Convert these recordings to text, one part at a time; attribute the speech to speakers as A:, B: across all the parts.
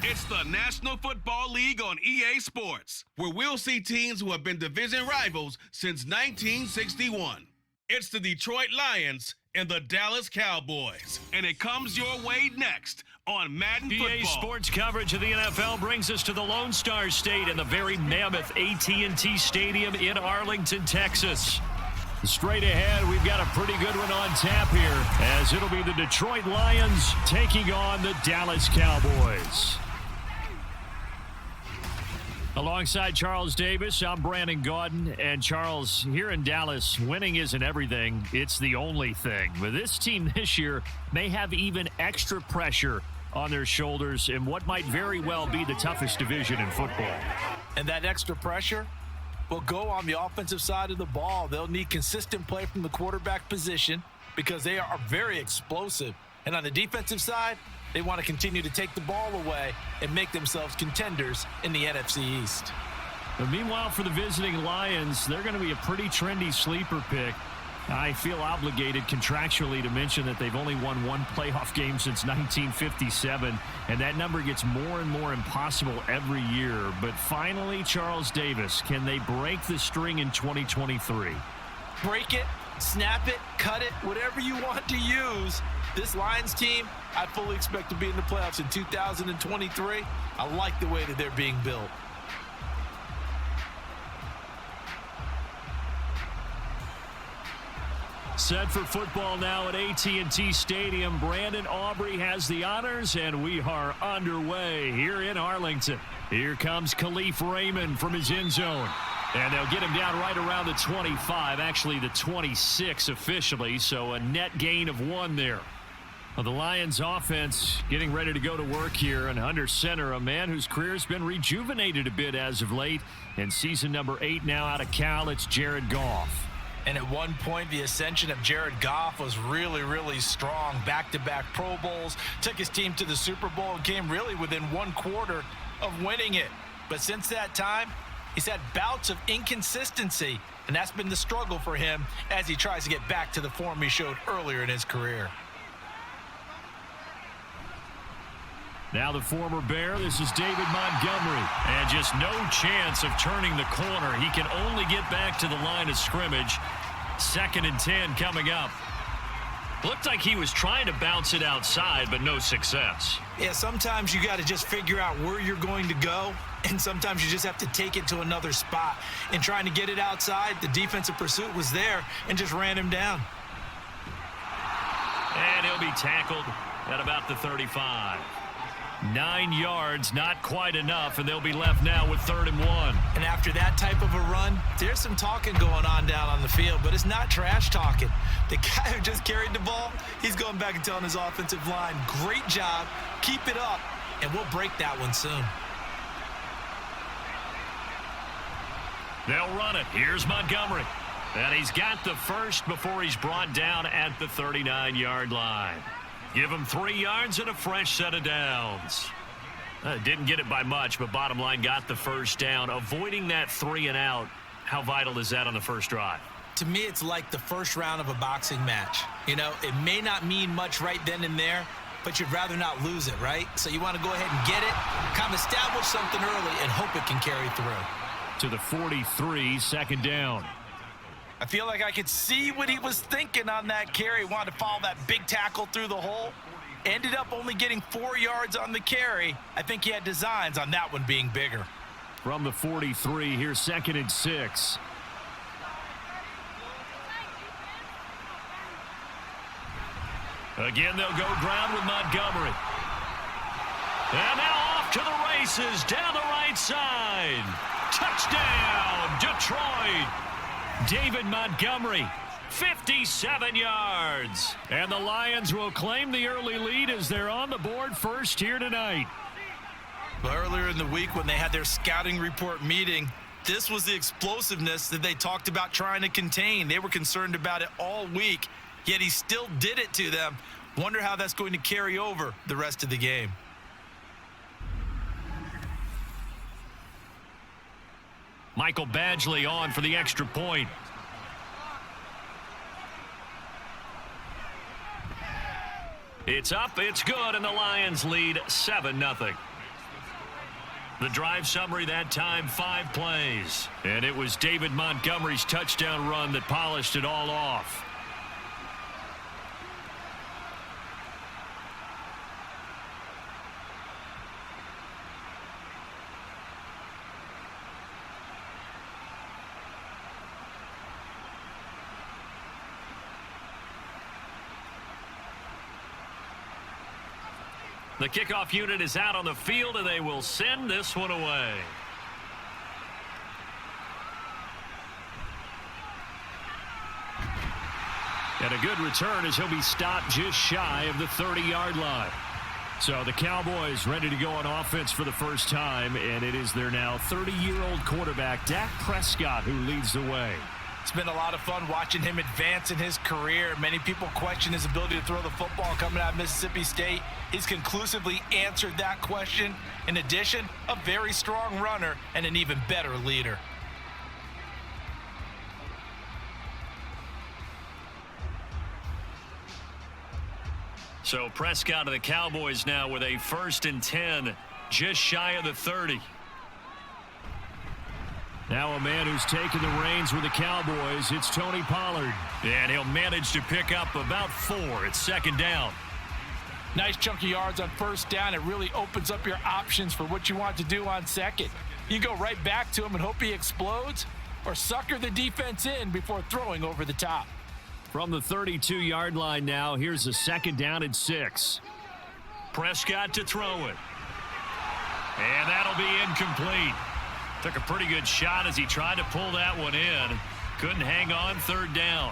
A: It's the National Football League on EA Sports, where we'll see teams who have been division rivals since 1961. It's the Detroit Lions and the Dallas Cowboys, and it comes your way next on Madden Football.
B: EA Sports coverage of the NFL brings us to the Lone Star State and the very mammoth AT&T Stadium in Arlington, Texas. Straight ahead, we've got a pretty good one on tap here, as it'll be the Detroit Lions taking on the Dallas Cowboys. Alongside Charles Davis, I'm Brandon Gaudin. And Charles, here in Dallas, winning isn't everything. It's the only thing. But this team this year may have even extra pressure on their shoulders in what might very well be the toughest division in football.
C: And that extra pressure will go on the offensive side of the ball. They'll need consistent play from the quarterback position because they are very explosive. And on the defensive side, they want to continue to take the ball away and make themselves contenders in the NFC East.
B: But meanwhile, for the visiting Lions, they're going to be a pretty trendy sleeper pick. I feel obligated contractually to mention that they've only won one playoff game since 1957, and that number gets more and more impossible every year. But finally, Charles Davis, can they break the string in 2023?
C: Break it, snap it, cut it, whatever you want to use. This Lions team, I fully expect to be in the playoffs in 2023. I like the way that they're being built.
B: Set for football now at AT&T Stadium. Brandon Aubrey has the honors, and we are underway here in Arlington. Here comes Khalif Raymond from his end zone. And they'll get him down right around the 25, actually the 26 officially, so a net gain of 1 there. Well, the Lions offense getting ready to go to work here, and under center, a man whose career has been rejuvenated a bit as of late. In season number 8 now out of Cal, it's Jared Goff.
C: And at one point, the ascension of Jared Goff was really, really strong. Back-to-back Pro Bowls, took his team to the Super Bowl, and came really within 1 quarter of winning it. But since that time, he's had bouts of inconsistency, and that's been the struggle for him as he tries to get back to the form he showed earlier in his career.
B: Now the former Bear, this is David Montgomery. And just no chance of turning the corner. He can only get back to the line of scrimmage. 2nd and 10 coming up. Looked like he was trying to bounce it outside, but no success.
C: Yeah, sometimes you got to just figure out where you're going to go, and sometimes you just have to take it to another spot. In trying to get it outside, the defensive pursuit was there and just ran him down.
B: And he'll be tackled at about the 35. 9 yards, not quite enough, and they'll be left now with 3rd and 1.
C: And after that type of a run, there's some talking going on down on the field, but it's not trash talking. The guy who just carried the ball, he's going back and telling his offensive line, great job, keep it up, and we'll break that one soon.
B: They'll run it. Here's Montgomery. And he's got the first before he's brought down at the 39-yard line. Give him 3 yards and a fresh set of downs. Didn't get it by much, but bottom line got the first down. Avoiding that 3 and out, how vital is that on the first drive?
C: To me, it's like the first round of a boxing match. You know, it may not mean much right then and there, but you'd rather not lose it, right? So you want to go ahead and get it, kind of establish something early, and hope it can carry through.
B: To the 43, 2nd down.
C: I feel like I could see what he was thinking on that carry. Wanted to follow that big tackle through the hole. Ended up only getting 4 yards on the carry. I think he had designs on that one being bigger.
B: From the 43, here's 2nd and 6. Again, they'll go ground with Montgomery. And now off to the races down the right side. Touchdown, Detroit. David Montgomery, 57 yards. And the Lions will claim the early lead as they're on the board first here tonight.
C: Well, earlier in the week when they had their scouting report meeting, this was the explosiveness that they talked about trying to contain. They were concerned about it all week, yet he still did it to them. Wonder how that's going to carry over the rest of the game.
B: Michael Badgley on for the extra point. It's up, it's good, and the Lions lead 7-0. The drive summary that time, 5 plays. And it was David Montgomery's touchdown run that polished it all off. The kickoff unit is out on the field, and they will send this one away. And a good return as he'll be stopped just shy of the 30-yard line. So the Cowboys ready to go on offense for the first time, and it is their now 30-year-old quarterback, Dak Prescott, who leads the way.
C: It's been a lot of fun watching him advance in his career. Many people question his ability to throw the football coming out of Mississippi State. He's conclusively answered that question. In addition, a very strong runner and an even better leader.
B: So Prescott of the Cowboys now with a 1st and 10, just shy of the 30. Now a man who's taken the reins with the Cowboys, it's Tony Pollard. And he'll manage to pick up about 4. It's 2nd down.
C: Nice chunk of yards on 1st down. It really opens up your options for what you want to do on 2nd. You go right back to him and hope he explodes, or sucker the defense in before throwing over the top.
B: From the 32-yard line now, here's a 2nd down and 6. Prescott to throw it. And that'll be incomplete. Took a pretty good shot as he tried to pull that one in. Couldn't hang on, 3rd down.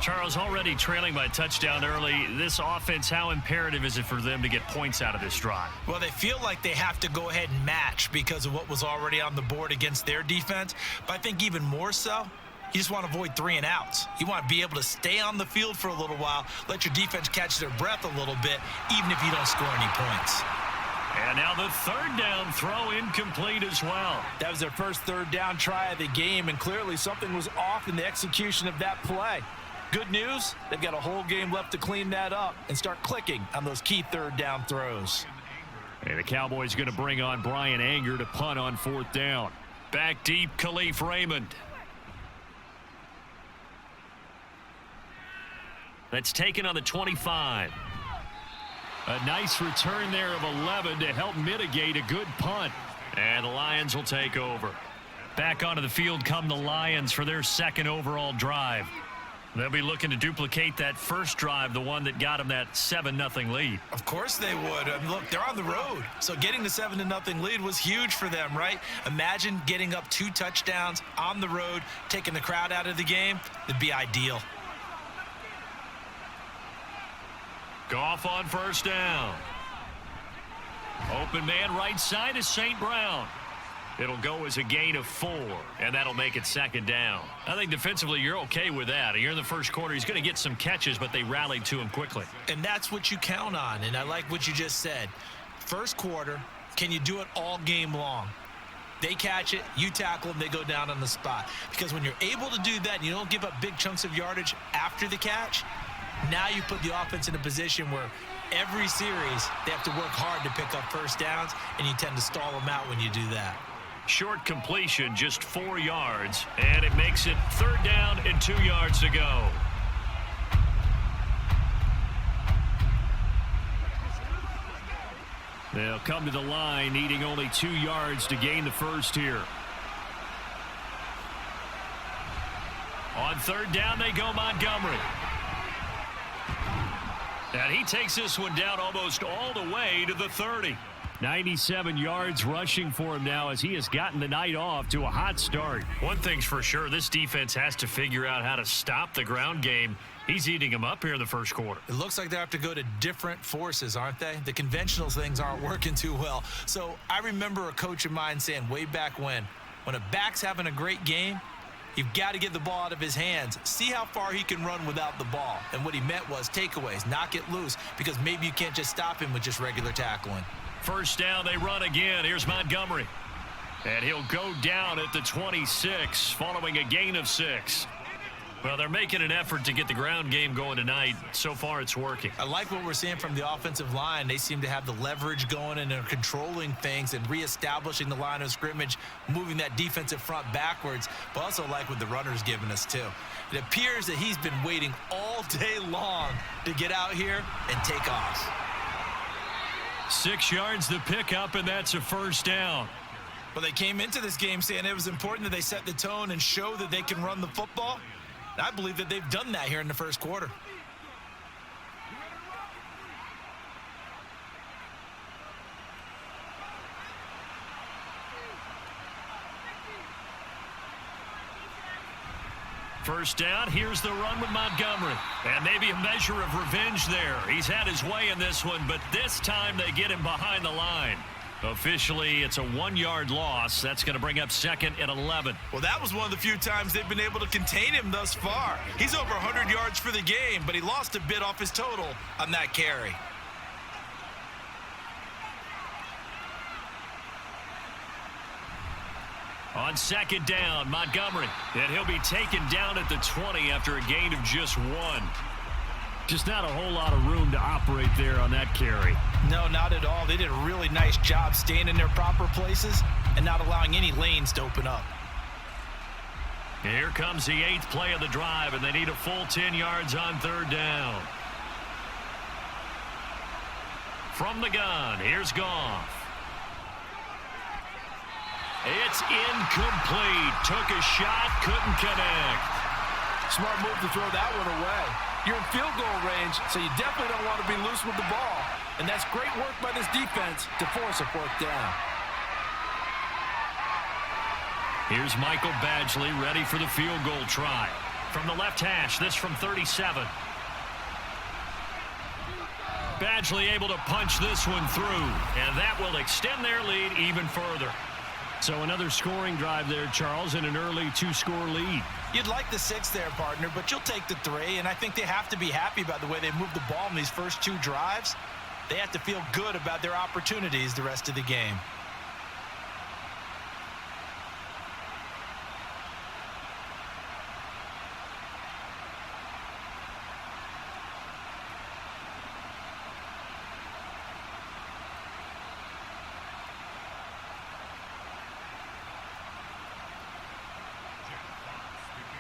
B: Charles, already trailing by a touchdown early. This offense, how imperative is it for them to get points out of this drive?
C: Well, they feel like they have to go ahead and match because of what was already on the board against their defense. But I think even more so, you just want to avoid 3 and outs. You want to be able to stay on the field for a little while, let your defense catch their breath a little bit, even if you don't score any points.
B: And now the 3rd down throw incomplete as well.
C: That was their first 3rd down try of the game, and clearly something was off in the execution of that play. Good news, they've got a whole game left to clean that up and start clicking on those key 3rd down throws.
B: And the Cowboys going to bring on Brian Anger to punt on 4th down. Back deep, Khalif Raymond. That's taken on the 25. A nice return there of 11 to help mitigate a good punt. And the Lions will take over. Back onto the field come the Lions for their 2nd overall drive. They'll be looking to duplicate that first drive, the one that got them that 7-0 lead.
C: Of course they would. I mean, look, they're on the road. So getting the 7-0 lead was huge for them, right? Imagine getting up 2 touchdowns on the road, taking the crowd out of the game. It'd be ideal.
B: Goff on 1st down. Open man right side is St. Brown. It'll go as a gain of 4, and that'll make it 2nd down. I think defensively you're okay with that. You're in the first quarter. He's going to get some catches, but they rallied to him quickly.
C: And that's what you count on, and I like what you just said. First quarter, can you do it all game long? They catch it, you tackle them, they go down on the spot. Because when you're able to do that and you don't give up big chunks of yardage after the catch, now you put the offense in a position where every series they have to work hard to pick up 1st downs, and you tend to stall them out when you do that.
B: Short completion, just 4 yards, and it makes it 3rd down and 2 yards to go. They'll come to the line, needing only 2 yards to gain the first here. On 3rd down, they go Montgomery. And he takes this one down almost all the way to the 30. 97 yards rushing for him now as he has gotten the night off to a hot start. One thing's for sure, this defense has to figure out how to stop the ground game. He's eating them up here in the first quarter.
C: It looks like they have to go to different forces, aren't they? The conventional things aren't working too well. So I remember a coach of mine saying way back when a back's having a great game, you've got to get the ball out of his hands. See how far he can run without the ball. And what he meant was takeaways, knock it loose, because maybe you can't just stop him with just regular tackling.
B: 1st down, they run again. Here's Montgomery. And he'll go down at the 26 following a gain of 6. Well, they're making an effort to get the ground game going tonight. So far, it's working.
C: I like what we're seeing from the offensive line. They seem to have the leverage going, and they're controlling things and reestablishing the line of scrimmage, moving that defensive front backwards, but also like what the runner's giving us, too. It appears that he's been waiting all day long to get out here and take off.
B: 6 yards the pickup, and that's a first down.
C: Well, they came into this game saying it was important that they set the tone and show that they can run the football. I believe that they've done that here in the first quarter.
B: First down, here's the run with Montgomery. And maybe a measure of revenge there. He's had his way in this one, but this time they get him behind the line. Officially, it's a 1-yard loss. That's going to bring up 2nd and 11.
C: Well, that was one of the few times they've been able to contain him thus far. He's over 100 yards for the game, but he lost a bit off his total on that carry.
B: On 2nd down, Montgomery. And he'll be taken down at the 20 after a gain of just 1. Just not a whole lot of room to operate there on that carry.
C: No, not at all. They did a really nice job staying in their proper places and not allowing any lanes to open up.
B: Here comes the 8th play of the drive, and they need a full 10 yards on 3rd down. From the gun, here's Goff. It's incomplete. Took a shot, couldn't connect.
D: Smart move to throw that one away. You're in field goal range, so you definitely don't want to be loose with the ball. And that's great work by this defense to force a 4th down.
B: Here's Michael Badgley ready for the field goal try. From the left hash, this from 37. Badgley able to punch this one through, and that will extend their lead even further. So another scoring drive there, Charles, and an early 2-score lead.
C: You'd like the 6 there, partner, but you'll take the 3, and I think they have to be happy about the way they moved the ball in these first 2 drives. They have to feel good about their opportunities the rest of the game.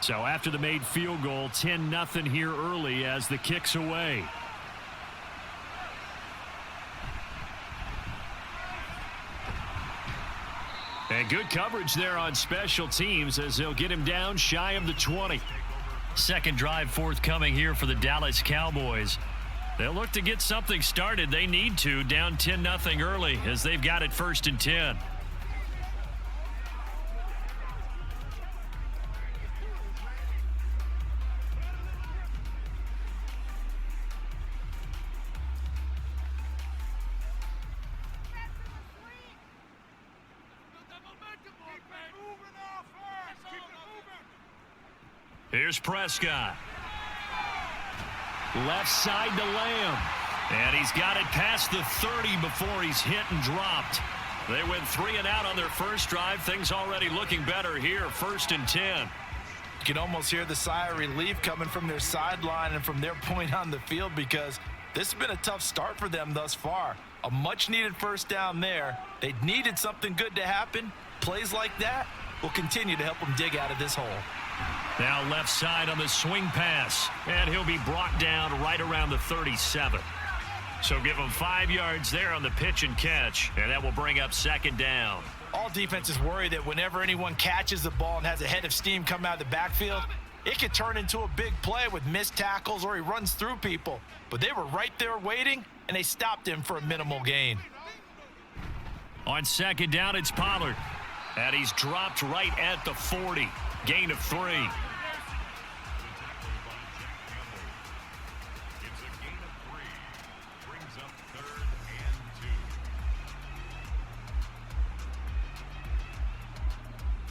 B: So after the made field goal, 10-0 here early as the kick's away. And good coverage there on special teams as they'll get him down shy of the 20. Second drive forthcoming here for the Dallas Cowboys. They'll look to get something started. They need to, down 10-0 early as they've got it 1st and 10. Here's Prescott. Left side to Lamb. And he's got it past the 30 before he's hit and dropped. They went 3 and out on their first drive. Things already looking better here. 1st and 10.
C: You can almost hear the sigh of relief coming from their sideline and from their point on the field because this has been a tough start for them thus far. A much-needed first down there. They needed something good to happen. Plays like that will continue to help them dig out of this hole.
B: Now left side on the swing pass. And he'll be brought down right around the 37. So give him 5 yards there on the pitch and catch. And that will bring up 2nd down.
C: All defenses worry that whenever anyone catches the ball and has a head of steam come out of the backfield, it could turn into a big play with missed tackles or he runs through people. But they were right there waiting, and they stopped him for a minimal gain.
B: On 2nd down, it's Pollard. And he's dropped right at the 40. Gain of 3.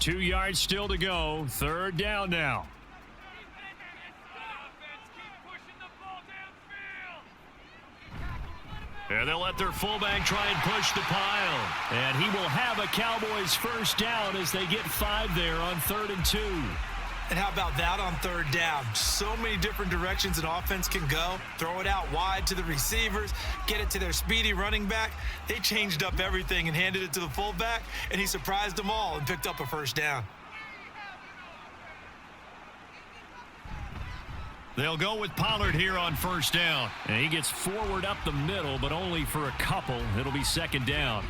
B: Two yards still to go. 3rd down now. And they'll let their fullback try and push the pile. And he will have a Cowboys 1st down as they get 5 there on 3rd and 2.
C: And how about that on third down? So many different directions an offense can go. Throw it out wide to the receivers, get it to their speedy running back. They changed up everything and handed it to the fullback, and he surprised them all and picked up a first down.
B: They'll go with Pollard here on first down. And he gets forward up the middle, but only for a couple. It'll be second down.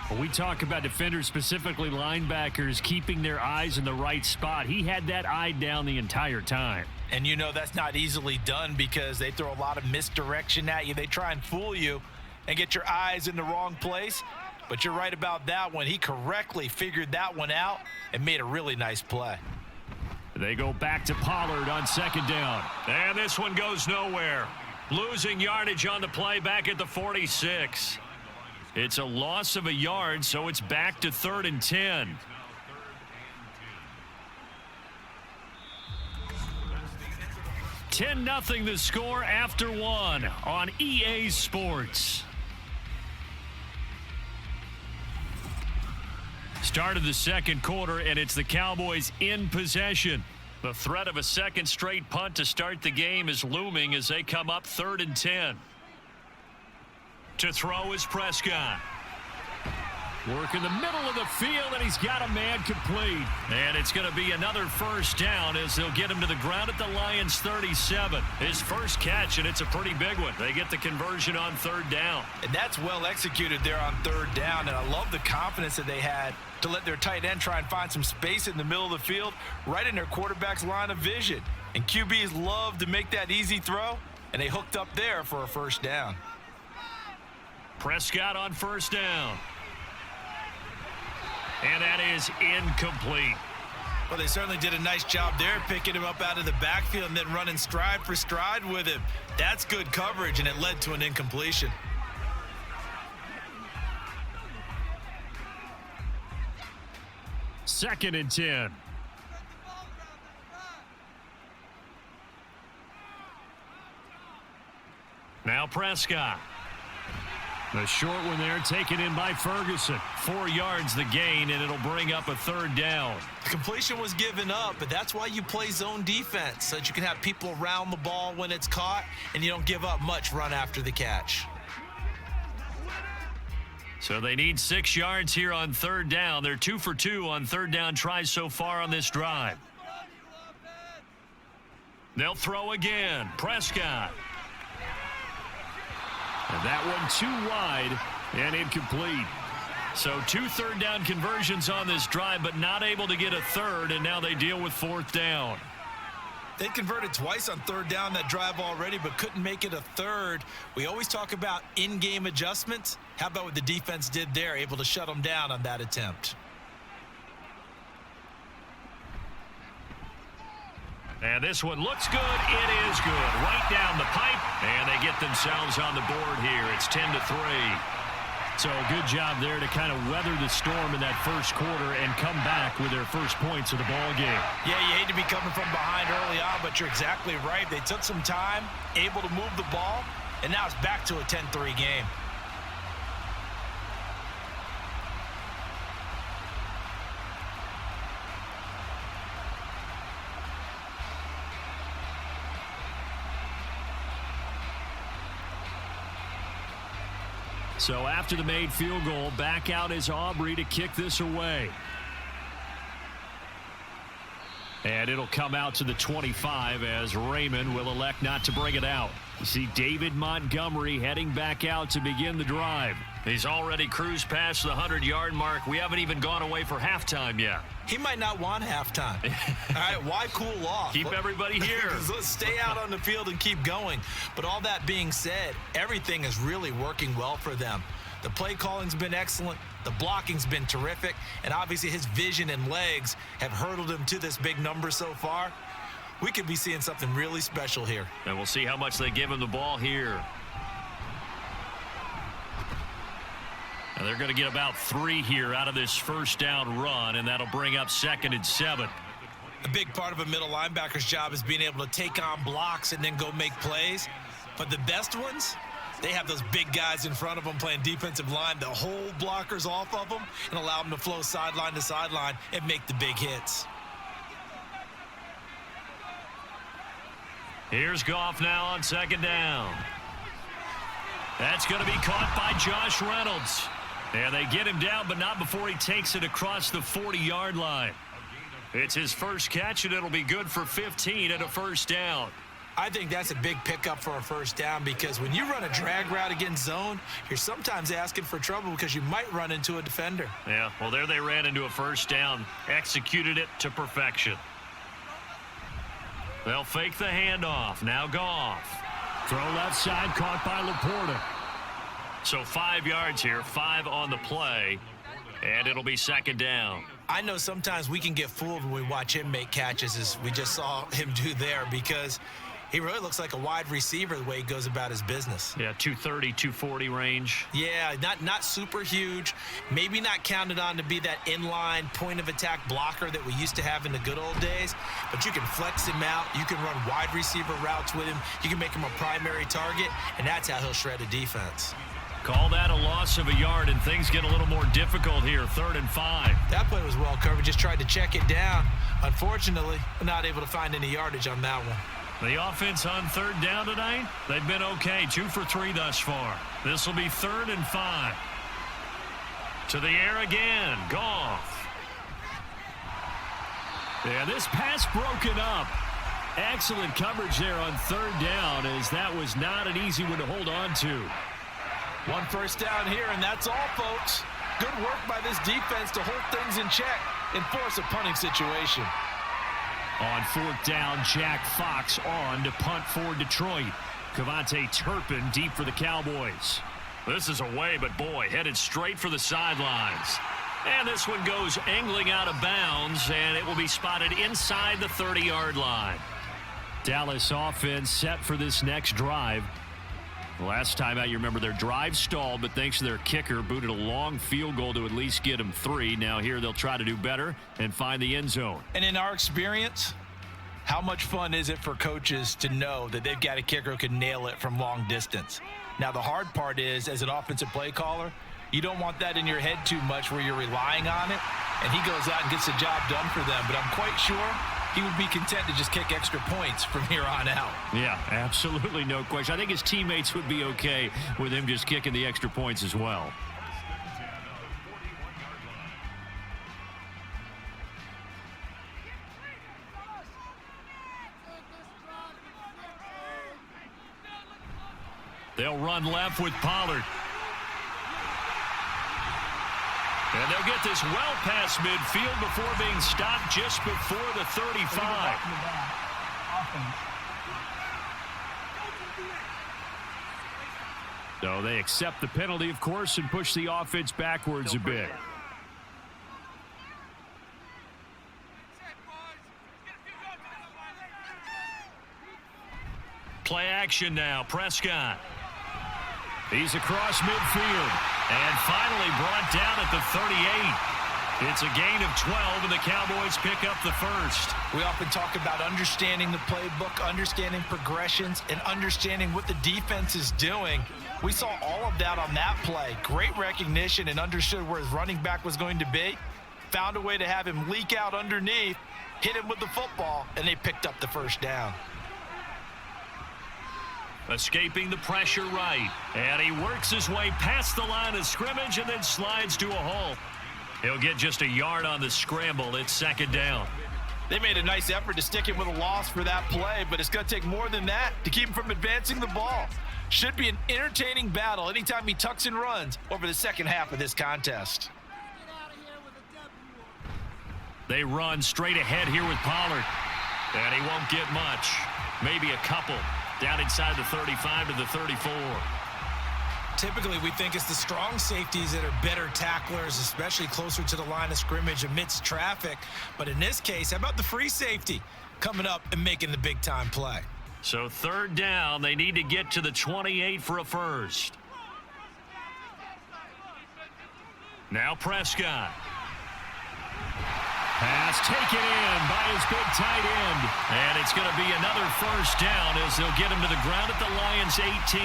B: When we talk about defenders, specifically linebackers, keeping their eyes in the right spot, he had that eye down the entire time.
C: And you know that's not easily done because they throw a lot of misdirection at you. They try and fool you and get your eyes in the wrong place. But you're right about that one. He correctly figured that one out and made a really nice play.
B: They go back to Pollard on second down. And this one goes nowhere. Losing yardage on the play back at the 46. It's a loss of a yard, so it's back to 3rd and 10. (10-0) the score after one on EA Sports. Start of the second quarter, and it's the Cowboys in possession. The threat of a second straight punt to start the game is looming as they come up 3rd and 10. To throw is Prescott. Work in the middle of the field, and he's got a man complete. And it's going to be another first down as they'll get him to the ground at the Lions' 37. His first catch, and it's a pretty big one. They get the conversion on 3rd down.
C: And that's well executed there on 3rd down, and I love the confidence that they had to let their tight end try and find some space in the middle of the field, right in their quarterback's line of vision. And QBs love to make that easy throw, and they hooked up there for a first down.
B: Prescott on first down. And that is incomplete.
C: Well, they certainly did a nice job there, picking him up out of the backfield and then running stride for stride with him. That's good coverage, and it led to an incompletion.
B: Second and 10. Now Prescott. The short one there taken in by Ferguson. 4 yards the gain, and it'll bring up a 3rd down.
C: The completion was given up, but that's why you play zone defense, so that you can have people around the ball when it's caught, and you don't give up much run after the catch.
B: So they need 6 yards here on 3rd down. They're 2 for 2 on 3rd down tries so far on this drive. They'll throw again. Prescott. And that one too wide and incomplete. So 2 3rd down conversions on this drive, but not able to get a third, and now they deal with 4th down.
C: They converted twice on 3rd down that drive already, but couldn't make it a third. We always talk about in-game adjustments. How about what the defense did there, able to shut them down on that attempt?
B: And this one looks good. It is good. Right down the pipe. And they get themselves on the board here. It's 10-3. So a good job there to kind of weather the storm in that first quarter and come back with their first points of the ball game.
C: Yeah, you hate to be coming from behind early on, but you're exactly right. They took some time, able to move the ball, and now it's back to a 10-3 game.
B: So after the made field goal, back out is Aubrey to kick this away. And it'll come out to the 25 as Raymond will elect not to bring it out. You see David Montgomery heading back out to begin the drive. He's already cruised past the 100-yard mark. We haven't even gone away for halftime yet.
C: He might not want halftime. All right, why cool off?
B: Keep everybody here.
C: Let's stay out on the field and keep going. But all that being said, everything is really working well for them. The play calling's been excellent. The blocking's been terrific. And obviously his vision and legs have hurdled him to this big number so far. We could be seeing something really special here.
B: And we'll see how much they give him the ball here. And they're going to get about 3 here out of this first down run, and that'll bring up 2nd and 7.
C: A big part of a middle linebacker's job is being able to take on blocks and then go make plays. But the best ones, they have those big guys in front of them playing defensive line to hold blockers off of them and allow them to flow sideline to sideline and make the big hits.
B: Here's Goff now on second down. That's going to be caught by Josh Reynolds. And they get him down, but not before he takes it across the 40-yard line. It's his first catch, and it'll be good for 15 and a first down.
C: I think that's a big pickup for a first down because when you run a drag route against zone, you're sometimes asking for trouble because you might run into a defender.
B: Yeah, well, there they ran into a first down, executed it to perfection. They'll fake the handoff. Now Goff. Throw left side, caught by Laporta. So 5 yards here, 5 on the play, and it'll be second down.
C: I know sometimes we can get fooled when we watch him make catches as we just saw him do there because he really looks like a wide receiver the way he goes about his business.
B: Yeah, 230, 240 range.
C: Yeah, not super huge. Maybe not counted on to be that inline point-of-attack blocker that we used to have in the good old days, but you can flex him out. You can run wide receiver routes with him. You can make him a primary target, and that's how he'll shred a defense.
B: Call that a loss of a yard, and things get a little more difficult here, 3rd and 5.
C: That play was well covered. Just tried to check it down. Unfortunately, not able to find any yardage on that one.
B: The offense on 3rd down tonight, they've been okay, 2 for 3 thus far. This will be 3rd and 5. To the air again, Goff. Yeah, this pass broken up. Excellent coverage there on 3rd down, as that was not an easy one to hold on to.
C: One first down here, and that's all, folks. Good work by this defense to hold things in check and force a punting situation.
B: On 4th down, Jack Fox on to punt for Detroit. Cavante Turpin deep for the Cowboys. This is away, but boy, headed straight for the sidelines. And this one goes angling out of bounds, and it will be spotted inside the 30-yard line. Dallas offense set for this next drive. Last time out, you remember their drive stalled, but thanks to their kicker, booted a long field goal to at least get them 3. Now here they'll try to do better and find the end zone.
C: And in our experience, how much fun is it for coaches to know that they've got a kicker who can nail it from long distance? Now the hard part is, as an offensive play caller, you don't want that in your head too much where you're relying on it, and he goes out and gets the job done for them. But I'm quite sure he would be content to just kick extra points from here on out.
B: Yeah, absolutely no question. I think his teammates would be okay with him just kicking the extra points as well. They'll run left with Pollard. And they'll get this well past midfield before being stopped just before the 35. So they accept the penalty, of course, and push the offense backwards a bit. Play action now. Prescott. He's across midfield. And finally brought down at the 38. It's a gain of 12, and the Cowboys pick up the first.
C: We often talk about understanding the playbook, understanding progressions, and understanding what the defense is doing. We saw all of that on that play. Great recognition and understood where his running back was going to be. Found a way to have him leak out underneath, hit him with the football, and they picked up the first down.
B: Escaping the pressure right. And he works his way past the line of scrimmage and then slides to a hole. He'll get just a yard on the scramble. It's second down.
C: They made a nice effort to stick him with a loss for that play, but it's going to take more than that to keep him from advancing the ball. Should be an entertaining battle anytime he tucks and runs over the second half of this contest.
B: They run straight ahead here with Pollard. And he won't get much. Maybe a couple. Down inside the 35 to the 34.
C: Typically, we think it's the strong safeties that are better tacklers, especially closer to the line of scrimmage amidst traffic. But in this case, how about the free safety coming up and making the big-time play?
B: So 3rd down, they need to get to the 28 for a first. Now Prescott. Pass taken in by his big tight end. And it's going to be another first down as they'll get him to the ground at the Lions' 18.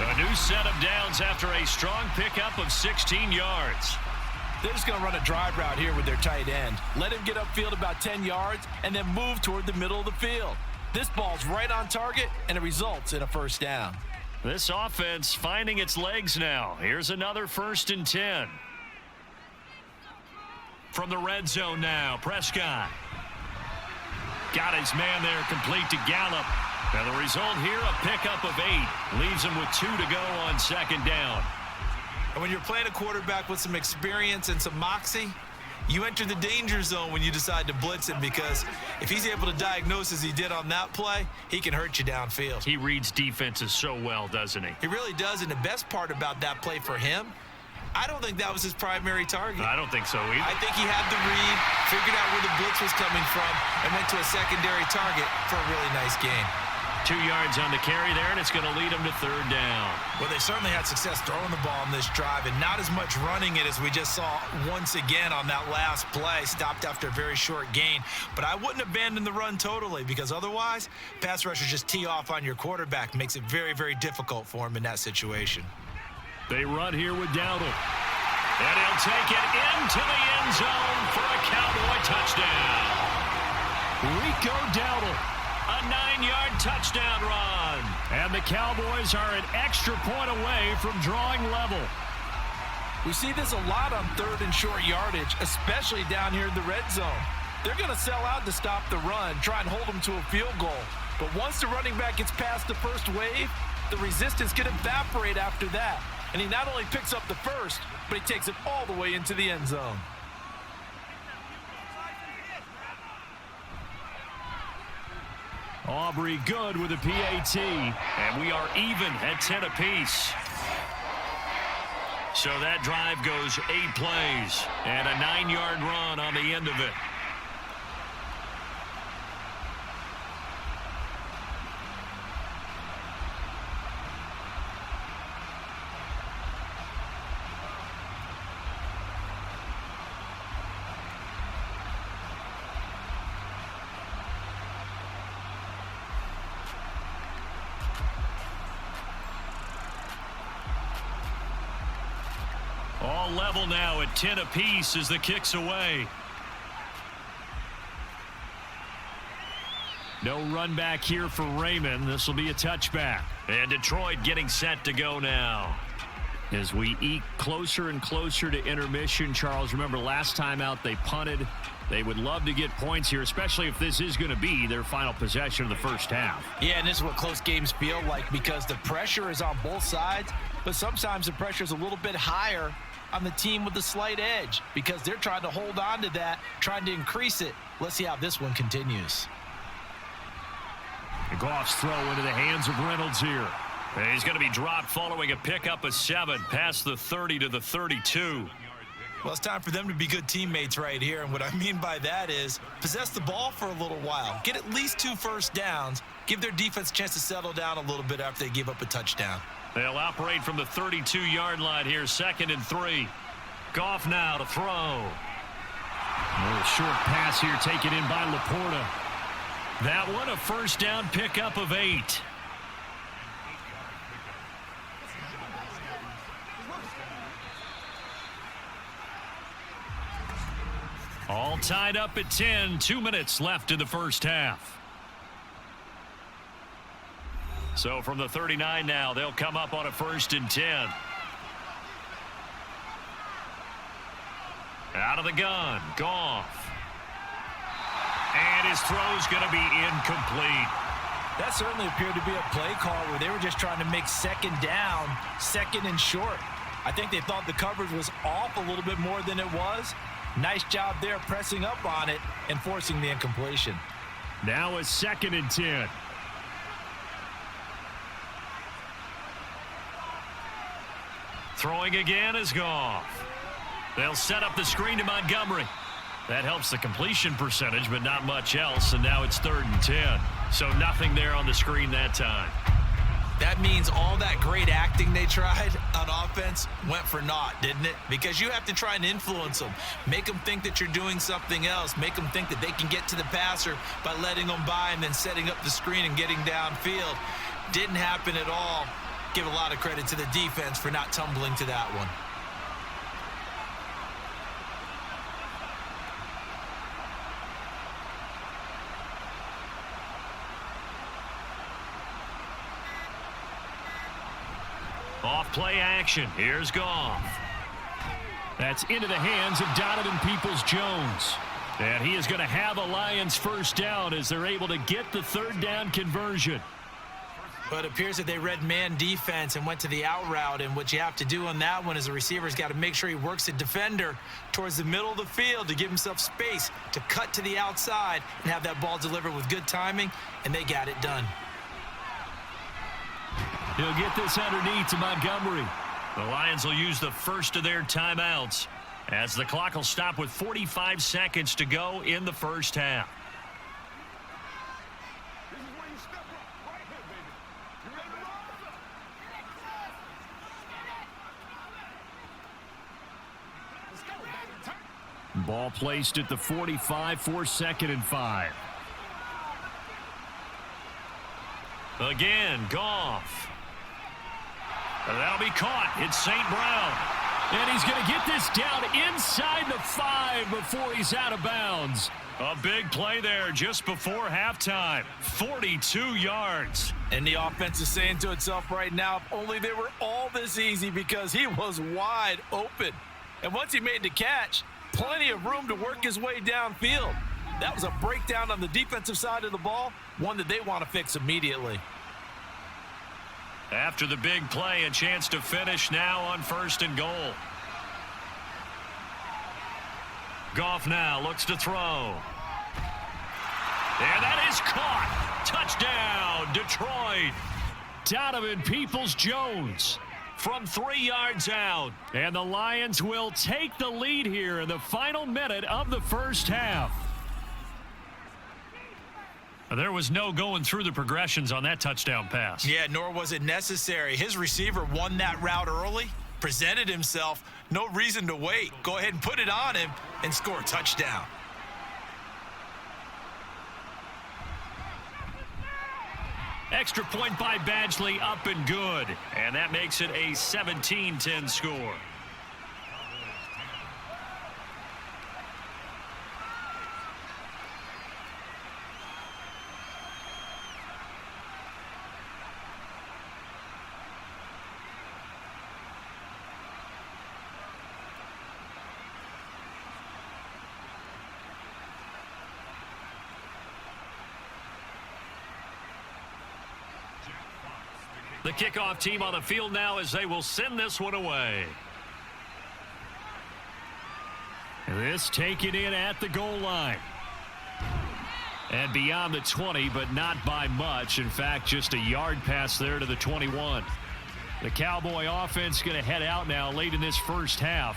B: A new set of downs after a strong pickup of 16 yards.
C: They're just going to run a drive route here with their tight end. Let him get upfield about 10 yards and then move toward the middle of the field.
D: This ball's right on target, and it results in a first down.
B: This offense finding its legs now. Here's another 1st and 10. From the red zone now, Prescott. Got his man there complete to Gallup. And the result here, a pickup of 8. Leaves him with 2 to go on 2nd down.
C: And when you're playing a quarterback with some experience and some moxie, you enter the danger zone when you decide to blitz him, because if he's able to diagnose as he did on that play, he can hurt you downfield.
B: He reads defenses so well, doesn't he?
C: He really does, and the best part about that play for him, I don't think that was his primary target.
B: I don't think so either.
C: I think he had the read, figured out where the blitz was coming from, and went to a secondary target for a really nice gain.
B: 2 yards on the carry there, and it's going to lead him to 3rd down.
C: Well, they certainly had success throwing the ball on this drive, and not as much running it as we just saw once again on that last play. Stopped after a very short gain. But I wouldn't abandon the run totally, because otherwise, pass rushers just tee off on your quarterback. Makes it very, very difficult for him in that situation.
B: They run here with Dowdle. And he'll take it into the end zone for a Cowboy touchdown. Rico Dowdle. A 9-yard touchdown run. And the Cowboys are an extra point away from drawing level.
D: We see this a lot on 3rd and short yardage, especially down here in the red zone. They're going to sell out to stop the run, try and hold them to a field goal. But once the running back gets past the first wave, the resistance can evaporate after that. And he not only picks up the first, but he takes it all the way into the end zone.
B: Aubrey good with a PAT, and we are even at 10 apiece. So that drive goes 8 plays and a 9-yard run on the end of it. All level now at 10 apiece as the kick's away. No run back here for Raymond. This will be a touchback. And Detroit getting set to go now. As we eke closer and closer to intermission, Charles, remember last time out they punted. They would love to get points here, especially if this is going to be their final possession of the first half.
C: Yeah, and this is what close games feel like, because the pressure is on both sides, but sometimes the pressure is a little bit higher on the team with the slight edge, because they're trying to hold on to that, trying to increase it. Let's see how this one continues.
B: Goff's throw into the hands of Reynolds here. And he's going to be dropped following a pickup of 7 past the 30 to the 32.
C: Well, it's time for them to be good teammates right here, and what I mean by that is possess the ball for a little while, get at least 2 first downs, give their defense a chance to settle down a little bit after they give up a touchdown.
B: They'll operate from the 32-yard line here, 2nd and 3. Goff now to throw. A little short pass here taken in by Laporta. That one a first down pickup of 8. All tied up at 10. 2 minutes left in the first half. So from the 39 now, they'll come up on a 1st and 10. Out of the gun, Goff. And his throw's going to be incomplete.
C: That certainly appeared to be a play call where they were just trying to make 2nd down, 2nd and short. I think they thought the coverage was off a little bit more than it was. Nice job there pressing up on it and forcing the incompletion.
B: Now a 2nd and 10. Throwing again is Goff. They'll set up the screen to Montgomery. That helps the completion percentage, but not much else, and now it's 3rd and 10. So nothing there on the screen that time.
C: That means all that great acting they tried on offense went for naught, didn't it? Because you have to try and influence them. Make them think that you're doing something else. Make them think that they can get to the passer by letting them by and then setting up the screen and getting downfield. Didn't happen at all. Give a lot of credit to the defense for not tumbling to that one.
B: Off play action. Here's Goff. That's into the hands of Donovan Peoples-Jones. And he is going to have a Lions first down as they're able to get the third down conversion.
D: But it appears that they read man defense and went to the out route. And what you have to do on that one is the receiver's got to make sure he works the defender towards the middle of the field to give himself space to cut to the outside and have that ball delivered with good timing, and they got it done.
B: He'll get this underneath to Montgomery. The Lions will use the first of their timeouts as the clock will stop with 45 seconds to go in the first half. Ball placed at the 45 for 2nd and 5. Again, Goff. That'll be caught. It's St. Brown. And he's going to get this down inside the 5 before he's out of bounds. A big play there just before halftime. 42 yards.
D: And the offense is saying to itself right now, if only they were all this easy, because he was wide open. And once he made the catch, plenty of room to work his way downfield. That was a breakdown on the defensive side of the ball, one that they want to fix immediately.
B: After the big play, a chance to finish now on 1st and goal. Goff now looks to throw. And that is caught. Touchdown, Detroit. Donovan Peoples-Jones from 3 yards out. And the Lions will take the lead here in the final minute of the first half. There was no going through the progressions on that touchdown pass.
D: Yeah, nor was it necessary. His receiver won that route early, presented himself. No reason to wait. Go ahead and put it on him and score a touchdown.
B: Extra point by Badgley, up and good. And that makes it a 17-10 score. The kickoff team on the field now as they will send this one away. This taken in at the goal line. And beyond the 20, but not by much. In fact, just a yard pass there to the 21. The Cowboy offense going to head out now late in this first half.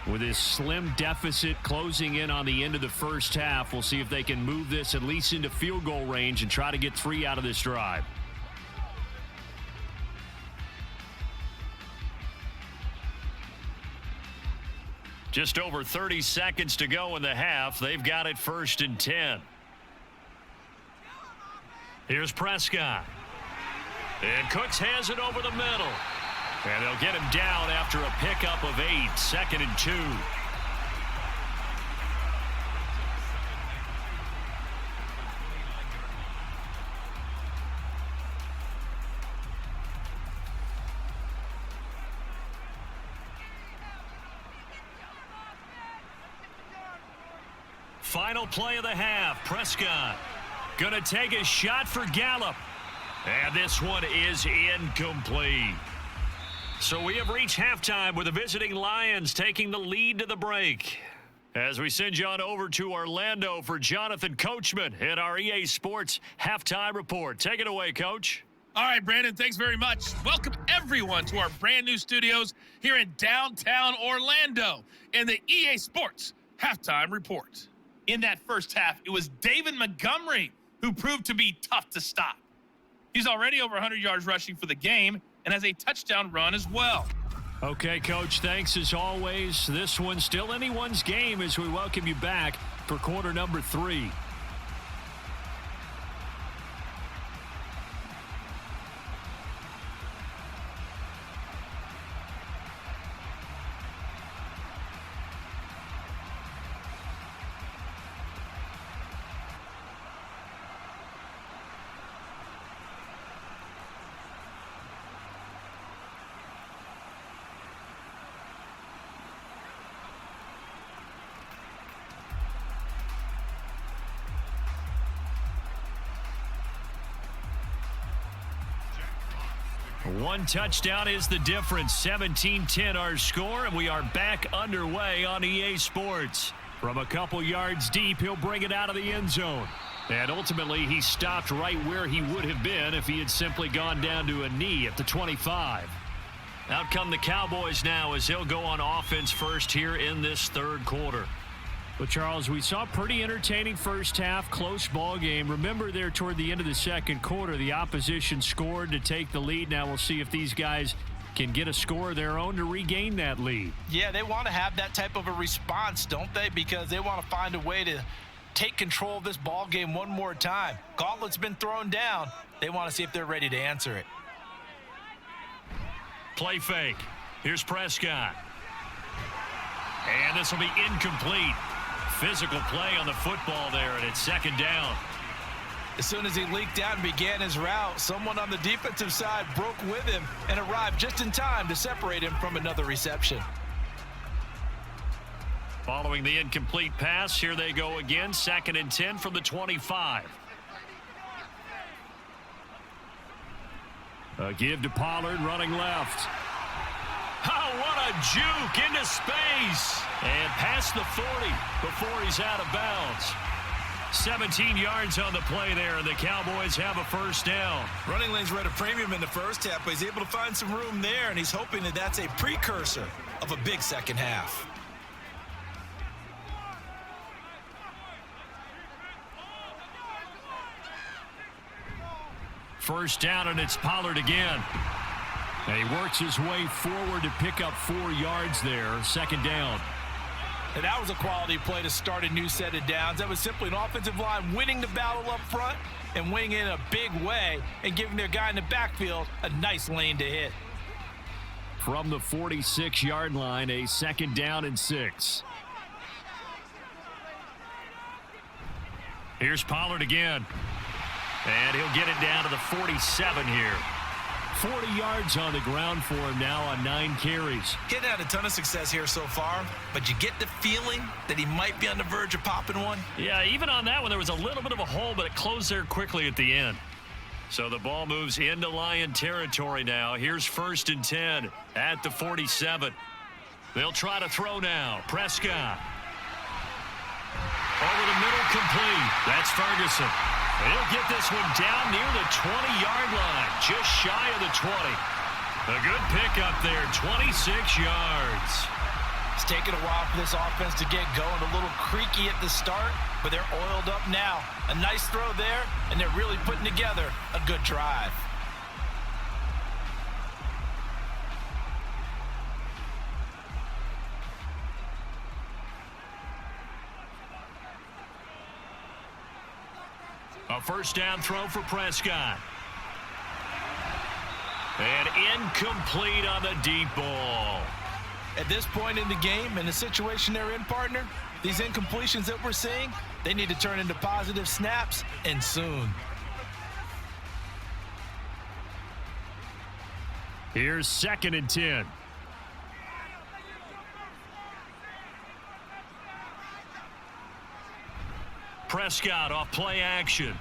B: With this slim deficit closing in on the end of the first half, we'll see if they can move this at least into field goal range and try to get 3 out of this drive. Just over 30 seconds to go in the half. They've got it 1st and 10. Here's Prescott. And Cooks has it over the middle. And they'll get him down after a pickup of 8. 2nd and 2. Final play of the half. Prescott gonna take a shot for Gallup. And this one is incomplete. So we have reached halftime with the visiting Lions taking the lead to the break. As we send you on over to Orlando for Jonathan Coachman in our EA Sports Halftime Report. Take it away, Coach.
E: All right, Brandon, thanks very much. Welcome, everyone, to our brand new studios here in downtown Orlando in the EA Sports Halftime Report. In that first half, it was David Montgomery who proved to be tough to stop. He's already over 100 yards rushing for the game and has a touchdown run as well.
B: Okay, Coach, thanks as always. This one's still anyone's game as we welcome you back for quarter number 3. One touchdown is the difference. 17-10 our score, and we are back underway on EA Sports. From a couple yards deep, he'll bring it out of the end zone. And ultimately, he stopped right where he would have been if he had simply gone down to a knee at the 25. Out come the Cowboys now as they'll go on offense first here in this third quarter. Well, Charles, we saw a pretty entertaining first half, close ball game. Remember there toward the end of the second quarter, the opposition scored to take the lead. Now we'll see if these guys can get a score of their own to regain that lead.
C: Yeah, they want to have that type of a response, don't they? Because they want to find a way to take control of this ball game one more time. Gauntlet's been thrown down. They want to see if they're ready to answer it.
B: Play fake. Here's Prescott. And this will be incomplete. Physical play on the football there, and it's second down.
C: As soon as he leaked out and began his route, someone on the defensive side broke with him and arrived just in time to separate him from another reception.
B: Following the incomplete pass, here they go again. 2nd and 10 from the 25. A give to Pollard, running left. Oh, what a juke into space. And past the 40 before he's out of bounds. 17 yards on the play there, and the Cowboys have a first down.
D: Running lanes were at a premium in the first half, but he's able to find some room there, and he's hoping that that's a precursor of a big second half.
B: First down, and it's Pollard again. And he works his way forward to pick up 4 yards there. Second down.
C: And that was a quality play to start a new set of downs. That was simply an offensive line winning the battle up front and winning in a big way and giving their guy in the backfield a nice lane to hit.
B: From the 46-yard line, a 2nd down and 6. Here's Pollard again. And he'll get it down to the 47 here. 40 yards on the ground for him now on 9 carries.
D: Getting had a ton of success here so far, but you get the feeling that he might be on the verge of popping one.
B: Yeah, even on that one, there was a little bit of a hole, but it closed there quickly at the end. So the ball moves into Lion territory now. Here's 1st and 10 at the 47. They'll try to throw now. Prescott. Over the middle, complete. That's Ferguson. He'll get this one down near the 20-yard line, just shy of the 20. A good pickup there, 26 yards.
C: It's taken a while for this offense to get going. A little creaky at the start, but they're oiled up now. A nice throw there, and they're really putting together a good drive.
B: A first down throw for Prescott. And incomplete on the deep ball.
C: At this point in the game, in the situation they're in, partner, these incompletions that we're seeing, they need to turn into positive snaps, and soon.
B: Here's 2nd and 10. Prescott off play action.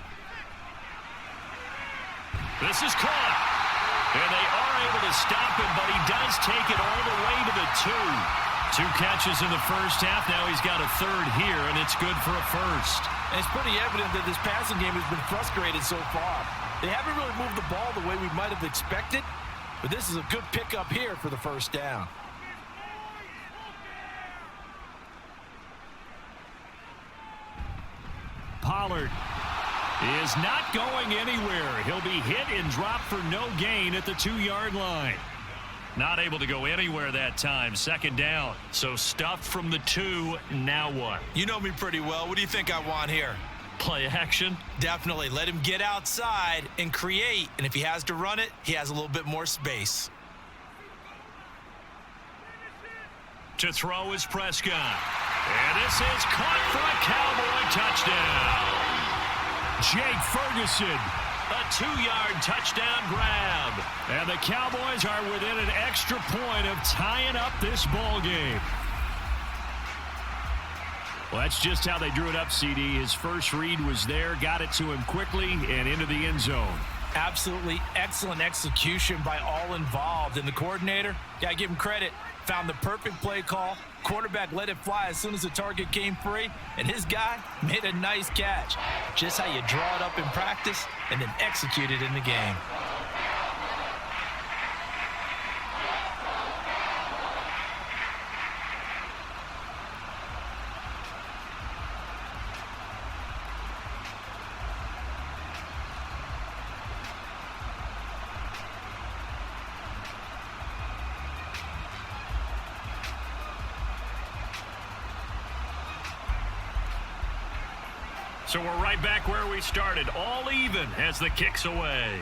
B: This is caught. And they are able to stop him, but he does take it all the way to the 2. 2 catches in the first half. Now he's got a 3rd here, and it's good for a 1st.
C: And it's pretty evident that this passing game has been frustrated so far. They haven't really moved the ball the way we might have expected, but this is a good pickup here for the first down.
B: Pollard is not going anywhere. He'll be hit and dropped for no gain at the 2-yard line. Not able to go anywhere that time. 2nd down. So stuffed from the 2. Now what?
D: You know me pretty well. What do you think I want here?
B: Play action.
D: Definitely. Let him get outside and create. And if he has to run it, he has a little bit more space.
B: To throw is Prescott. And this is caught for a Cowboy touchdown. Jake Ferguson, a 2-yard touchdown grab. And the Cowboys are within an extra point of tying up this ball game. Well, that's just how they drew it up, CD. His first read was there, got it to him quickly and into the end zone.
C: Absolutely excellent execution by all involved. And the coordinator, gotta give him credit, found the perfect play call. Quarterback let it fly as soon as the target came free, and his guy made a nice catch. Just how you draw it up in practice and then execute it in the game.
B: So we're right back where we started, all even as the kick's away.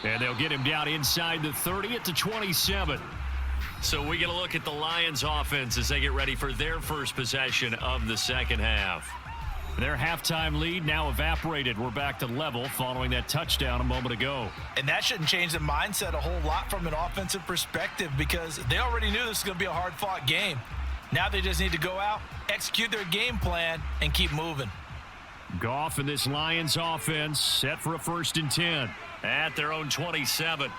B: And they'll get him down inside the 30 at the 27. So we get a look at the Lions offense as they get ready for their first possession of the second half. Their halftime lead now evaporated. We're back to level following that touchdown a moment ago.
C: And that shouldn't change the mindset a whole lot from an offensive perspective because they already knew this was going to be a hard-fought game. Now they just need to go out, execute their game plan, and keep moving.
B: Goff and this Lions offense set for a 1st and 10 at their own 27.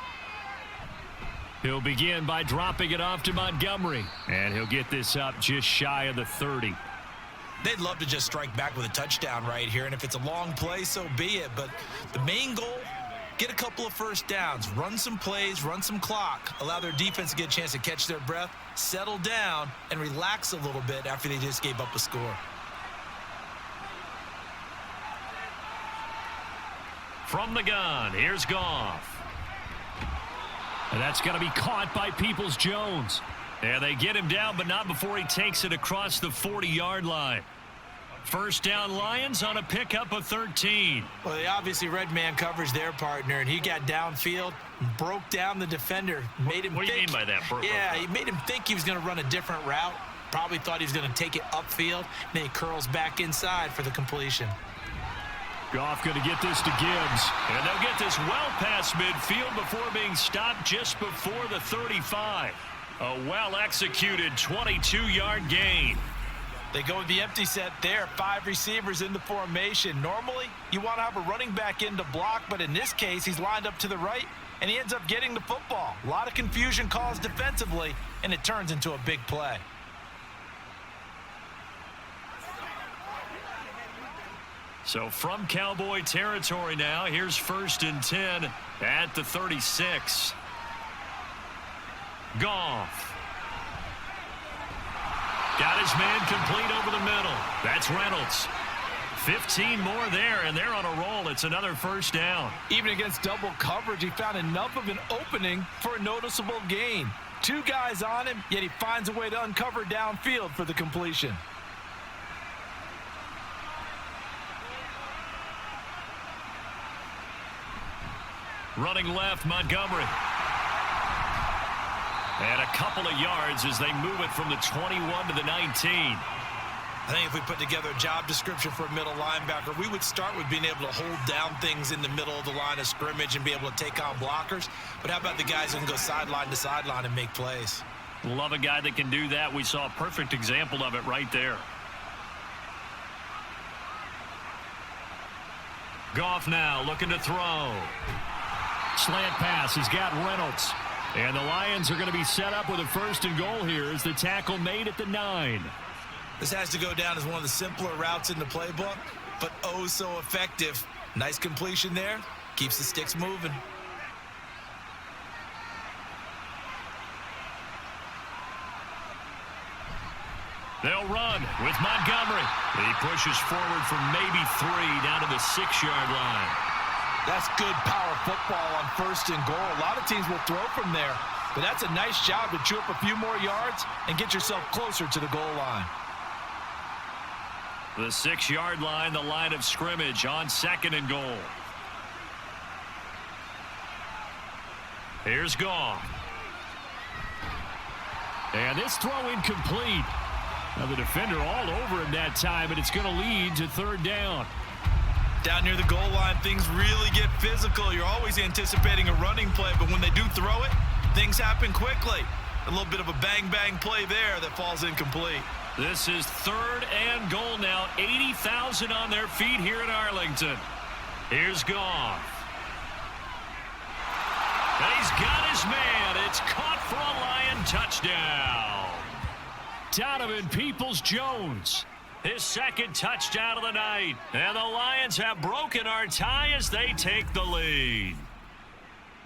B: He'll begin by dropping it off to Montgomery, and he'll get this up just shy of the 30.
C: They'd love to just strike back with a touchdown right here, and if it's a long play, so be it. But the main goal, get a couple of first downs, run some plays, run some clock, allow their defense to get a chance to catch their breath, settle down, and relax a little bit after they just gave up a score.
B: From the gun, here's Goff. And that's going to be caught by Peoples-Jones. And they get him down, but not before he takes it across the 40-yard line. First down Lions on a pickup of 13.
C: Well, they obviously read man coverage their partner, and he got downfield, broke down the defender, made him
B: What do you mean by that?
C: Yeah, he made him think he was going to run a different route. Probably thought he was going to take it upfield. Then he curls back inside for the completion.
B: Goff going to get this to Gibbs. And they'll get this well past midfield before being stopped just before the 35. A well-executed 22-yard gain.
C: They go with the empty set there, 5 receivers in the formation. Normally, you want to have a running back in to block, but in this case, he's lined up to the right, and he ends up getting the football. A lot of confusion caused defensively, and it turns into a big play.
B: So from Cowboy territory now, here's 1st and 10 at the 36. Goff. Got his man complete over the middle. That's Reynolds. 15 more there, and they're on a roll. It's another first down.
D: Even against double coverage, he found enough of an opening for a noticeable gain. 2 guys on him, yet he finds a way to uncover downfield for the completion.
B: Running left, Montgomery. And a couple of yards as they move it from the 21 to the 19.
C: I think if we put together a job description for a middle linebacker, we would start with being able to hold down things in the middle of the line of scrimmage and be able to take on blockers. But how about the guys who can go sideline to sideline and make plays?
B: Love a guy that can do that. We saw a perfect example of it right there. Goff now looking to throw. Slant pass. He's got Reynolds. And the Lions are going to be set up with a 1st and goal here as the tackle made at the 9.
C: This has to go down as one of the simpler routes in the playbook, but oh so effective. Nice completion there. Keeps the sticks moving.
B: They'll run with Montgomery. He pushes forward from maybe 3 down to the 6-yard line.
D: That's good power football on 1st and goal. A lot of teams will throw from there, but that's a nice job to chew up a few more yards and get yourself closer to the goal line.
B: The 6-yard line, the line of scrimmage on 2nd and goal. Here's Goff. And this throw incomplete. Now the defender all over him that time, and it's going to lead to 3rd down.
C: Down near the goal line, things really get physical. You're always anticipating a running play, but when they do throw it, things happen quickly. A little bit of a bang-bang play there that falls incomplete.
B: This is 3rd and goal now. 80,000 on their feet here in Arlington. Here's Goff. He's got his man. It's caught for a Lion touchdown. Donovan Peoples-Jones, his 2nd touchdown of the night. And the Lions have broken our tie as they take the lead.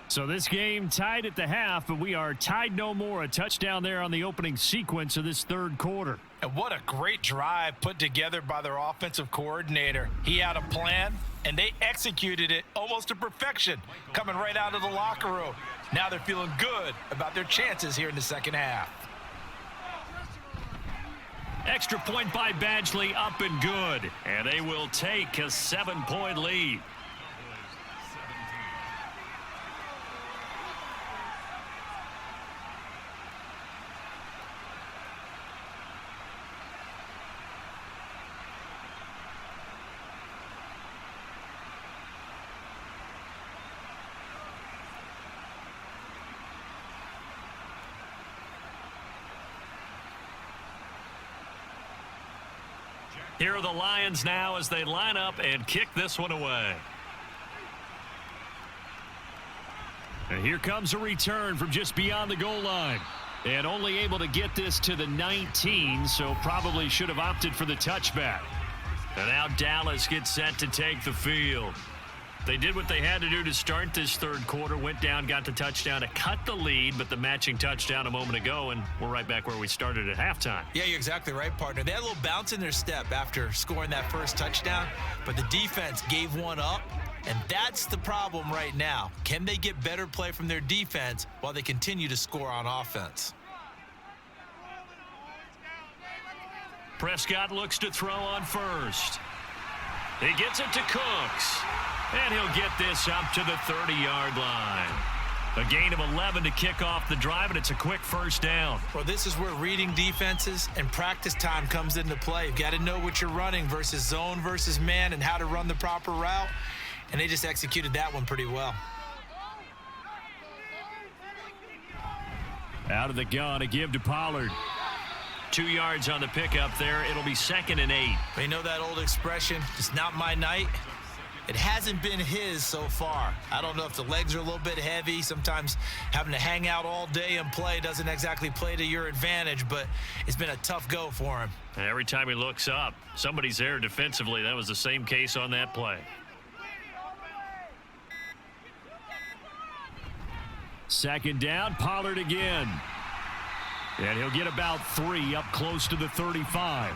B: So this game tied at the half, but we are tied no more. A touchdown there on the opening sequence of this 3rd quarter.
C: And what a great drive put together by their offensive coordinator. He had a plan, and they executed it almost to perfection, coming right out of the locker room. Now they're feeling good about their chances here in the 2nd half.
B: Extra point by Badgley, up and good. And they will take a 7-point lead. Here are the Lions now as they line up and kick this one away. And here comes a return from just beyond the goal line. And only able to get this to the 19, so probably should have opted for the touchback. And now Dallas gets set to take the field. They did what they had to do to start this 3rd quarter, went down, got the touchdown to cut the lead, but the matching touchdown a moment ago, and we're right back where we started at halftime.
C: Yeah, you're exactly right, partner. They had a little bounce in their step after scoring that first touchdown, but the defense gave one up, and that's the problem right now. Can they get better play from their defense while they continue to score on offense?
B: Prescott looks to throw on first. He gets it to Cooks. And he'll get this up to the 30-yard line. A gain of 11 to kick off the drive, and it's a quick 1st down.
C: Well, this is where reading defenses and practice time comes into play. You've got to know what you're running versus zone versus man and how to run the proper route. And they just executed that one pretty well.
B: Out of the gun, a give to Pollard. 2 yards on the pickup there. It'll be 2nd and 8.
C: You know that old expression, it's not my night. It hasn't been his so far. I don't know if the legs are a little bit heavy. Sometimes having to hang out all day and play doesn't exactly play to your advantage, but it's been a tough go for him.
B: And every time he looks up, somebody's there defensively. That was the same case on that play. 2nd down, Pollard again. And he'll get about 3 up close to the 35.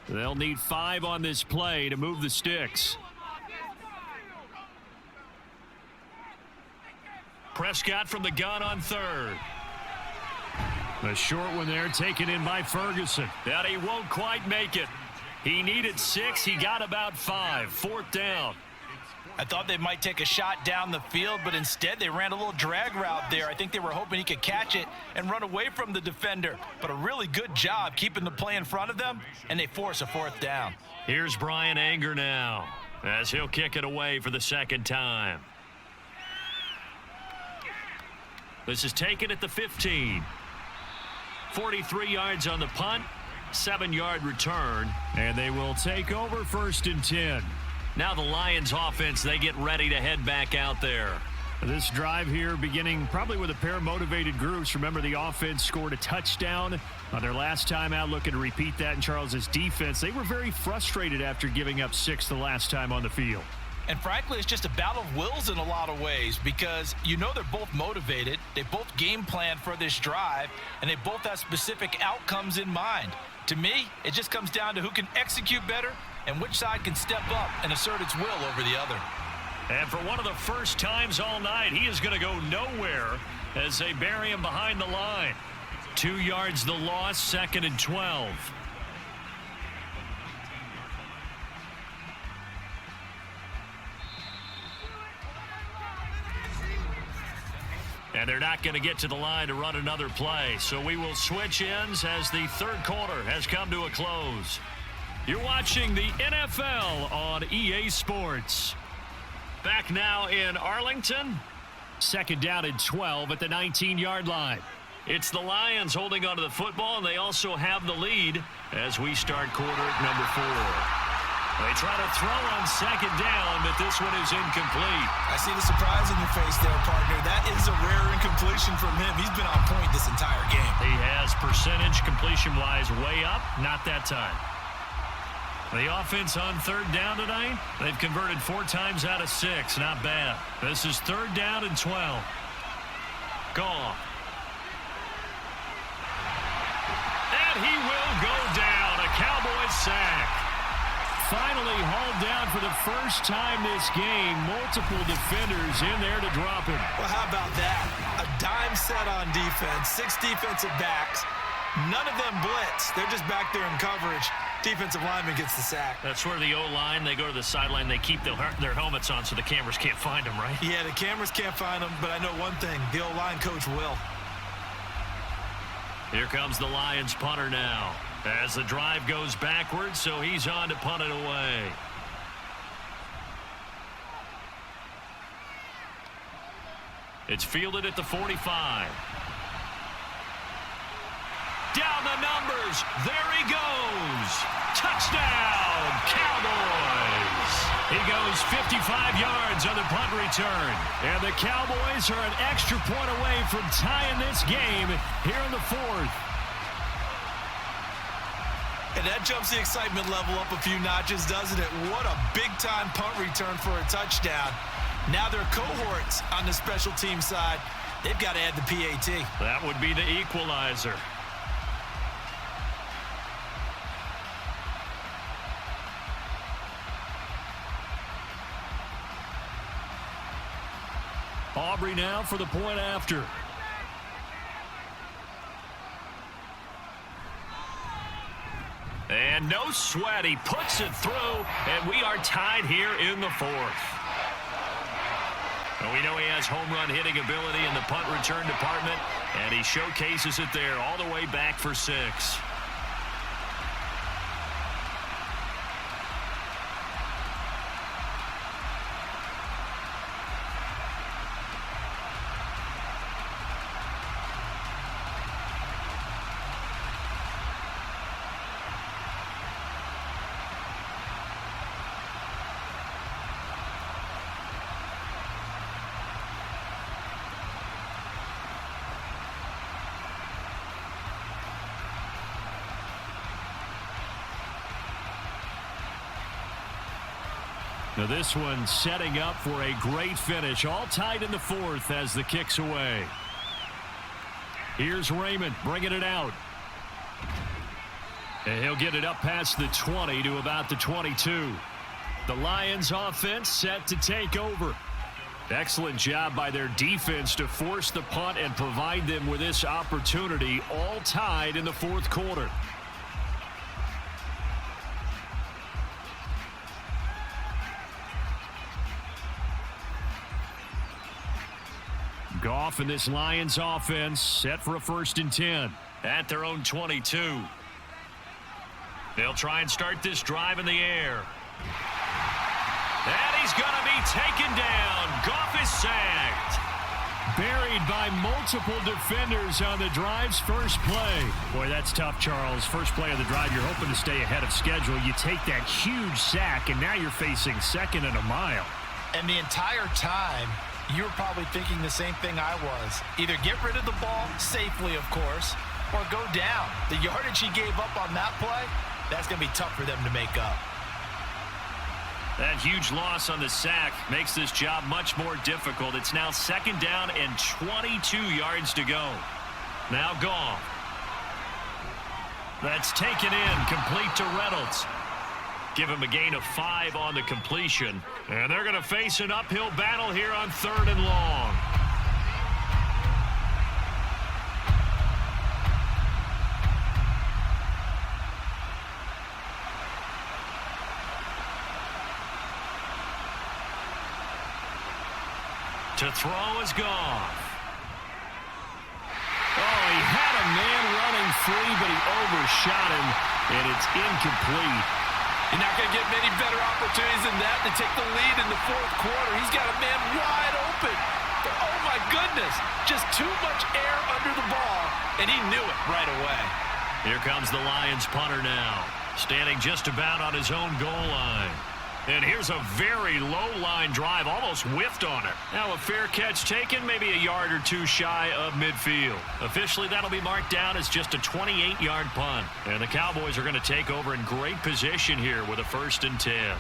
B: They'll need 5 on this play to move the sticks. Prescott from the gun on 3rd. A short one there taken in by Ferguson. And he won't quite make it. He needed 6. He got about 5. 4th down.
C: I thought they might take a shot down the field, but instead they ran a little drag route there. I think they were hoping he could catch it and run away from the defender. But a really good job keeping the play in front of them, and they force a 4th down.
B: Here's Brian Anger now as he'll kick it away for the 2nd time. This is taken at the 15. 43 yards on the punt, 7-yard return, and they will take over 1st and 10. Now the Lions offense, they get ready to head back out there. This drive here beginning probably with a pair of motivated groups. Remember, the offense scored a touchdown on their last time out, looking to repeat that in Charles's defense. They were very frustrated after giving up 6 the last time on the field.
C: And frankly, it's just a battle of wills in a lot of ways because you know they're both motivated. They both game plan for this drive, and they both have specific outcomes in mind. To me, it just comes down to who can execute better and which side can step up and assert its will over the other.
B: And for one of the first times all night, he is going to go nowhere as they bury him behind the line. 2 yards the loss, 2nd and 12. And they're not going to get to the line to run another play. So we will switch ends as the 3rd quarter has come to a close. You're watching the NFL on EA Sports. Back now in Arlington. Second down and 12 at the 19-yard line. It's the Lions holding onto the football, and they also have the lead as we start quarter number 4. They try to throw on second down, but this one is incomplete.
D: I see the surprise on your face there, partner. That is a rare incompletion from him. He's been on point this entire game.
B: He has percentage completion-wise way up. Not that time. The offense on third down tonight, they've converted 4 times out of 6. Not bad. This is third down and 12. Goff. And he will go down. A Cowboys sack. Finally hauled down for the first time this game. Multiple defenders in there to drop him.
D: Well, how about that? A dime set on defense. 6 defensive backs. None of them blitz. They're just back there in coverage. Defensive lineman gets the sack.
B: That's where the O-line, they go to the sideline, they keep their helmets on so the cameras can't find them, right?
D: Yeah, the cameras can't find them, but I know one thing. The O-line coach will.
B: Here comes the Lions punter now. As the drive goes backwards, so he's on to punt it away. It's fielded at the 45. Down the numbers. There he goes. Touchdown, Cowboys. He goes 55 yards on the punt return. And the Cowboys are an extra point away from tying this game here in the 4th.
D: And that jumps the excitement level up a few notches, doesn't it? What a big-time punt return for a touchdown. Now their cohorts on the special team side, they've got to add the PAT.
B: That would be the equalizer. Aubrey now for the point after. And no sweat. He puts it through, and we are tied here in the 4th. And we know he has home run hitting ability in the punt return department, and he showcases it there all the way back for 6. Now this one setting up for a great finish. All tied in the 4th as the kick's away. Here's Raymond bringing it out. And he'll get it up past the 20 to about the 22. The Lions offense set to take over. Excellent job by their defense to force the punt and provide them with this opportunity. All tied in the 4th quarter. Goff and this Lions offense set for a 1st and 10 at their own 22. They'll try and start this drive in the air. And he's going to be taken down. Goff is sacked. Buried by multiple defenders on the drive's first play. Boy, that's tough, Charles. First play of the drive, you're hoping to stay ahead of schedule. You take that huge sack, and now you're facing 2nd and a mile.
C: And the entire time, you were probably thinking the same thing I was. Either get rid of the ball safely, of course, or go down. The yardage he gave up on that play, that's going to be tough for them to make up.
B: That huge loss on the sack makes this job much more difficult. It's now 2nd down and 22 yards to go. Now Goff. That's taken in, complete to Reynolds. Give him a gain of 5 on the completion. And they're going to face an uphill battle here on 3rd and long. To throw is Goff. Oh, he had a man running free, but he overshot him, and it's incomplete.
D: You're not going to get many better opportunities than that to take the lead in the fourth quarter. He's got a man wide open. But oh, my goodness, just too much air under the ball, and he knew it right away.
B: Here comes the Lions punter now, standing just about on his own goal line. And here's a very low-line drive, almost whiffed on it. Now a fair catch taken, maybe a yard or two shy of midfield. Officially, that'll be marked down as just a 28-yard punt. And the Cowboys are going to take over in great position here with a 1st and 10.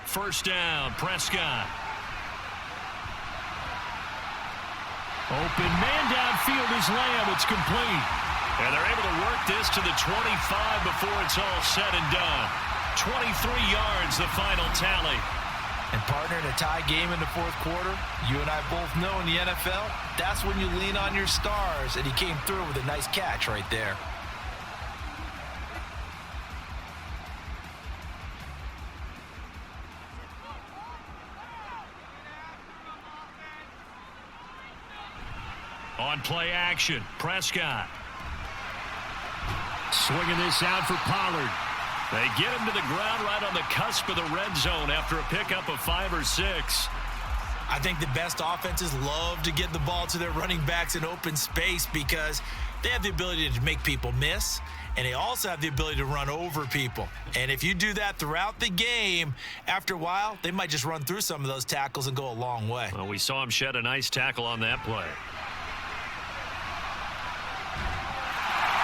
B: First down, Prescott. Open man downfield is Lamb. It's complete. And they're able to work this to the 25 before it's all said and done. 23 yards, the final tally.
D: And partner, in a tie game in the fourth quarter, you and I both know in the NFL, that's when you lean on your stars. And he came through with a nice catch right there.
B: On play action, Prescott. Swinging this out for Pollard. They get him to the ground right on the cusp of the red zone after a pickup of 5 or 6.
D: I think the best offenses love to get the ball to their running backs in open space because they have the ability to make people miss, and they also have the ability to run over people. And if you do that throughout the game, after a while, they might just run through some of those tackles and go a long way.
B: Well, we saw him shed a nice tackle on that play.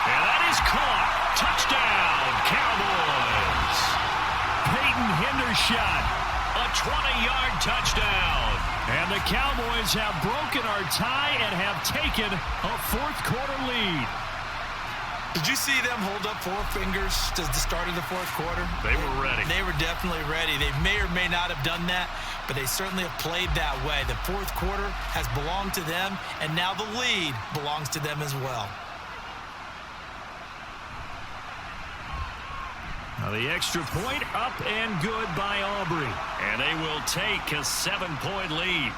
B: And that is caught. Touchdown, Cowboys. Peyton Hendershot, a 20-yard touchdown. And the Cowboys have broken our tie and have taken a fourth-quarter lead.
D: Did you see them hold up 4 fingers to the start of the fourth quarter?
B: They were ready.
D: They were definitely ready. They may or may not have done that, but they certainly have played that way. The fourth quarter has belonged to them, and now the lead belongs to them as well.
B: Now the extra point up and good by Aubrey. And they will take a 7-point lead.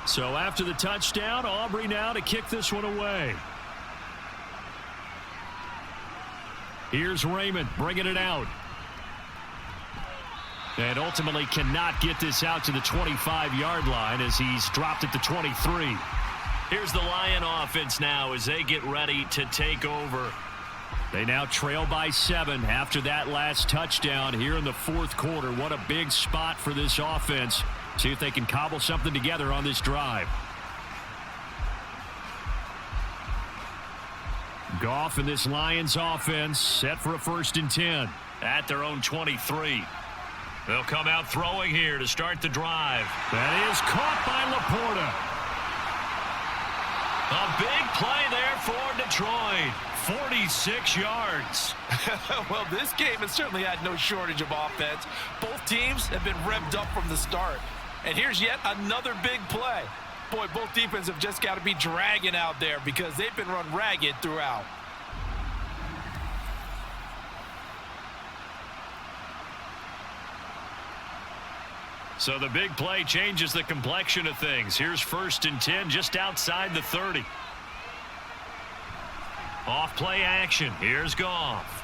B: So after the touchdown, Aubrey now to kick this one away. Here's Raymond bringing it out. And ultimately cannot get this out to the 25-yard line as he's dropped it to 23. Here's the Lion offense now as they get ready to take over. They now trail by 7 after that last touchdown here in the fourth quarter. What a big spot for this offense. See if they can cobble something together on this drive. Goff and this Lions offense set for a 1st and 10 at their own 23. They'll come out throwing here to start the drive. That is caught by Laporta. A big play there for Detroit. 46 yards.
D: Well, this game has certainly had no shortage of offense. Both teams have been revved up from the start. And here's yet another big play. Boy, both defenses have just got to be dragging out there because they've been run ragged throughout.
B: So the big play changes the complexion of things. Here's 1st and 10 just outside the 30. Off play action. Here's Goff.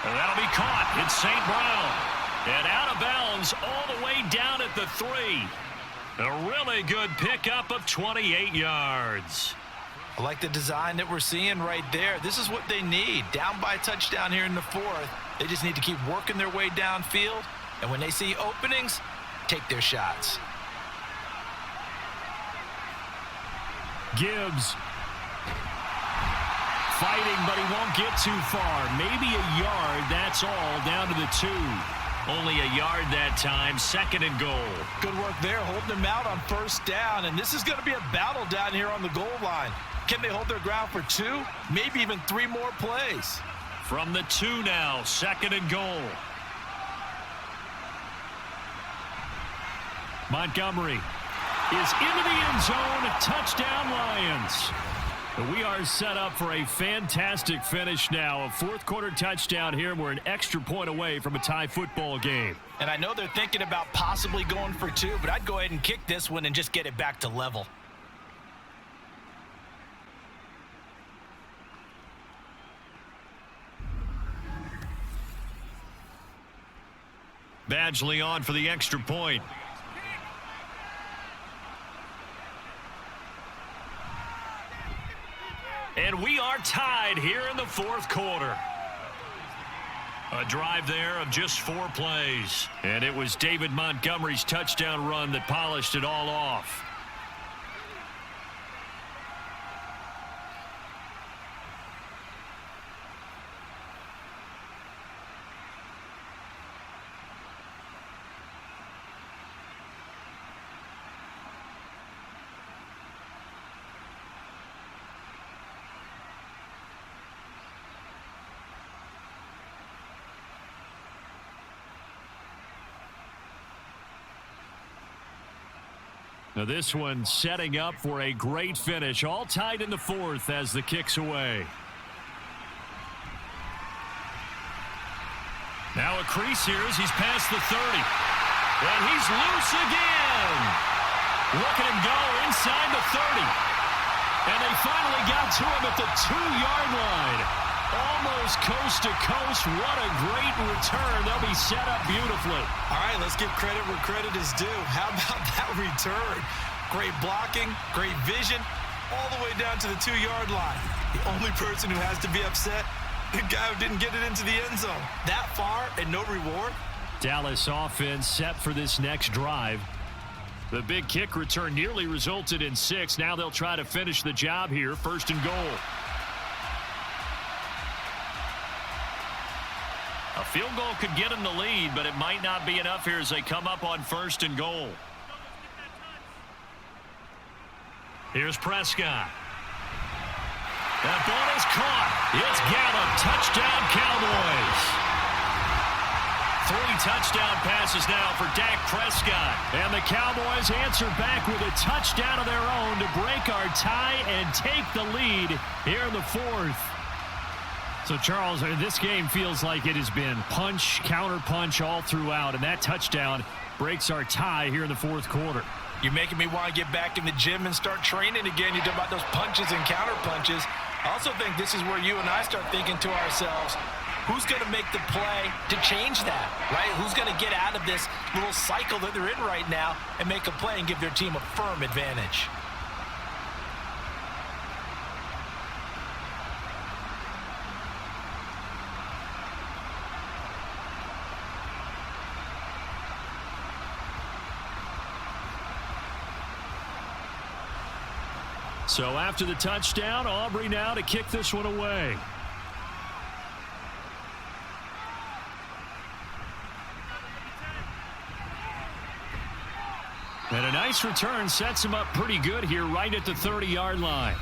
B: And that'll be caught. It's St. Brown. And out of bounds all the way down at the 3. A really good pickup of 28 yards.
D: I like the design that we're seeing right there. This is what they need. Down by a touchdown here in the fourth. They just need to keep working their way downfield. And when they see openings, take their shots.
B: Gibbs fighting, but he won't get too far. Maybe a yard, that's all, down to the 2. Only a yard that time, 2nd and goal.
D: Good work there, holding them out on 1st down, and this is going to be a battle down here on the goal line. Can they hold their ground for 2, maybe even 3 more plays?
B: From the 2 now, 2nd and goal. Montgomery is into the end zone. Touchdown, Lions. We are set up for a fantastic finish now. A 4th quarter touchdown here. We're an extra point away from a tie football game.
C: And I know they're thinking about possibly going for 2, but I'd go ahead and kick this one and just get it back to level.
B: Badgley on for the extra point. And we are tied here in the 4th quarter. A drive there of just 4 plays. And it was David Montgomery's touchdown run that polished it all off. Now this one setting up for a great finish. All tied in the 4th as the kick's away. Now a crease here as he's past the 30. And he's loose again. Look at him go inside the 30. And they finally got to him at the 2-yard line. Almost coast to coast. What a great return. They'll be set up beautifully.
D: All right, let's give credit where credit is due. How about that return? Great blocking, great vision, all the way down to the 2-yard line. The only person who has to be upset, the guy who didn't get it into the end zone. That far and no reward.
B: Dallas offense set for this next drive. The big kick return nearly resulted in 6. Now they'll try to finish the job here. 1st and goal. A field goal could get them the lead, but it might not be enough here as they come up on 1st and goal. Here's Prescott. That ball is caught. It's Gallup. Touchdown, Cowboys. 3 touchdown passes now for Dak Prescott. And the Cowboys answer back with a touchdown of their own to break our tie and take the lead here in the 4th. So, Charles, this game feels like it has been punch, counter-punch all throughout, and that touchdown breaks our tie here in the 4th quarter.
C: You're making me want to get back in the gym and start training again. You talk about those punches and counter-punches. I also think this is where you and I start thinking to ourselves, who's going to make the play to change that, right? Who's going to get out of this little cycle that they're in right now and make a play and give their team a firm advantage?
B: So after the touchdown, Aubrey now to kick this one away. And a nice return sets him up pretty good here right at the 30-yard line.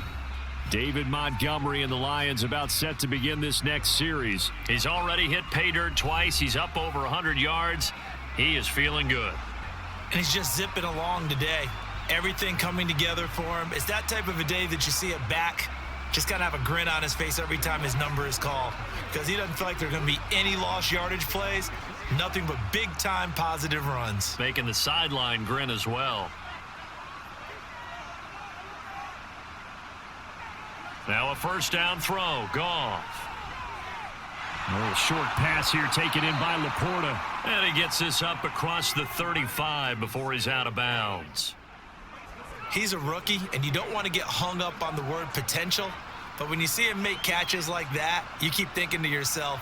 B: David Montgomery and the Lions about set to begin this next series. He's already hit pay dirt twice. He's up over 100 yards. He is feeling good.
D: And he's just zipping along today. Everything coming together for him. It's that type of a day that you see a back just kind of have a grin on his face every time his number is called, because he doesn't feel like there are going to be any lost yardage plays. Nothing but big-time positive runs.
B: Making the sideline grin as well. Now a 1st down throw. Goff. A little short pass here taken in by Laporta. And he gets this up across the 35 before he's out of bounds.
D: He's a rookie, and you don't want to get hung up on the word potential. But when you see him make catches like that, you keep thinking to yourself,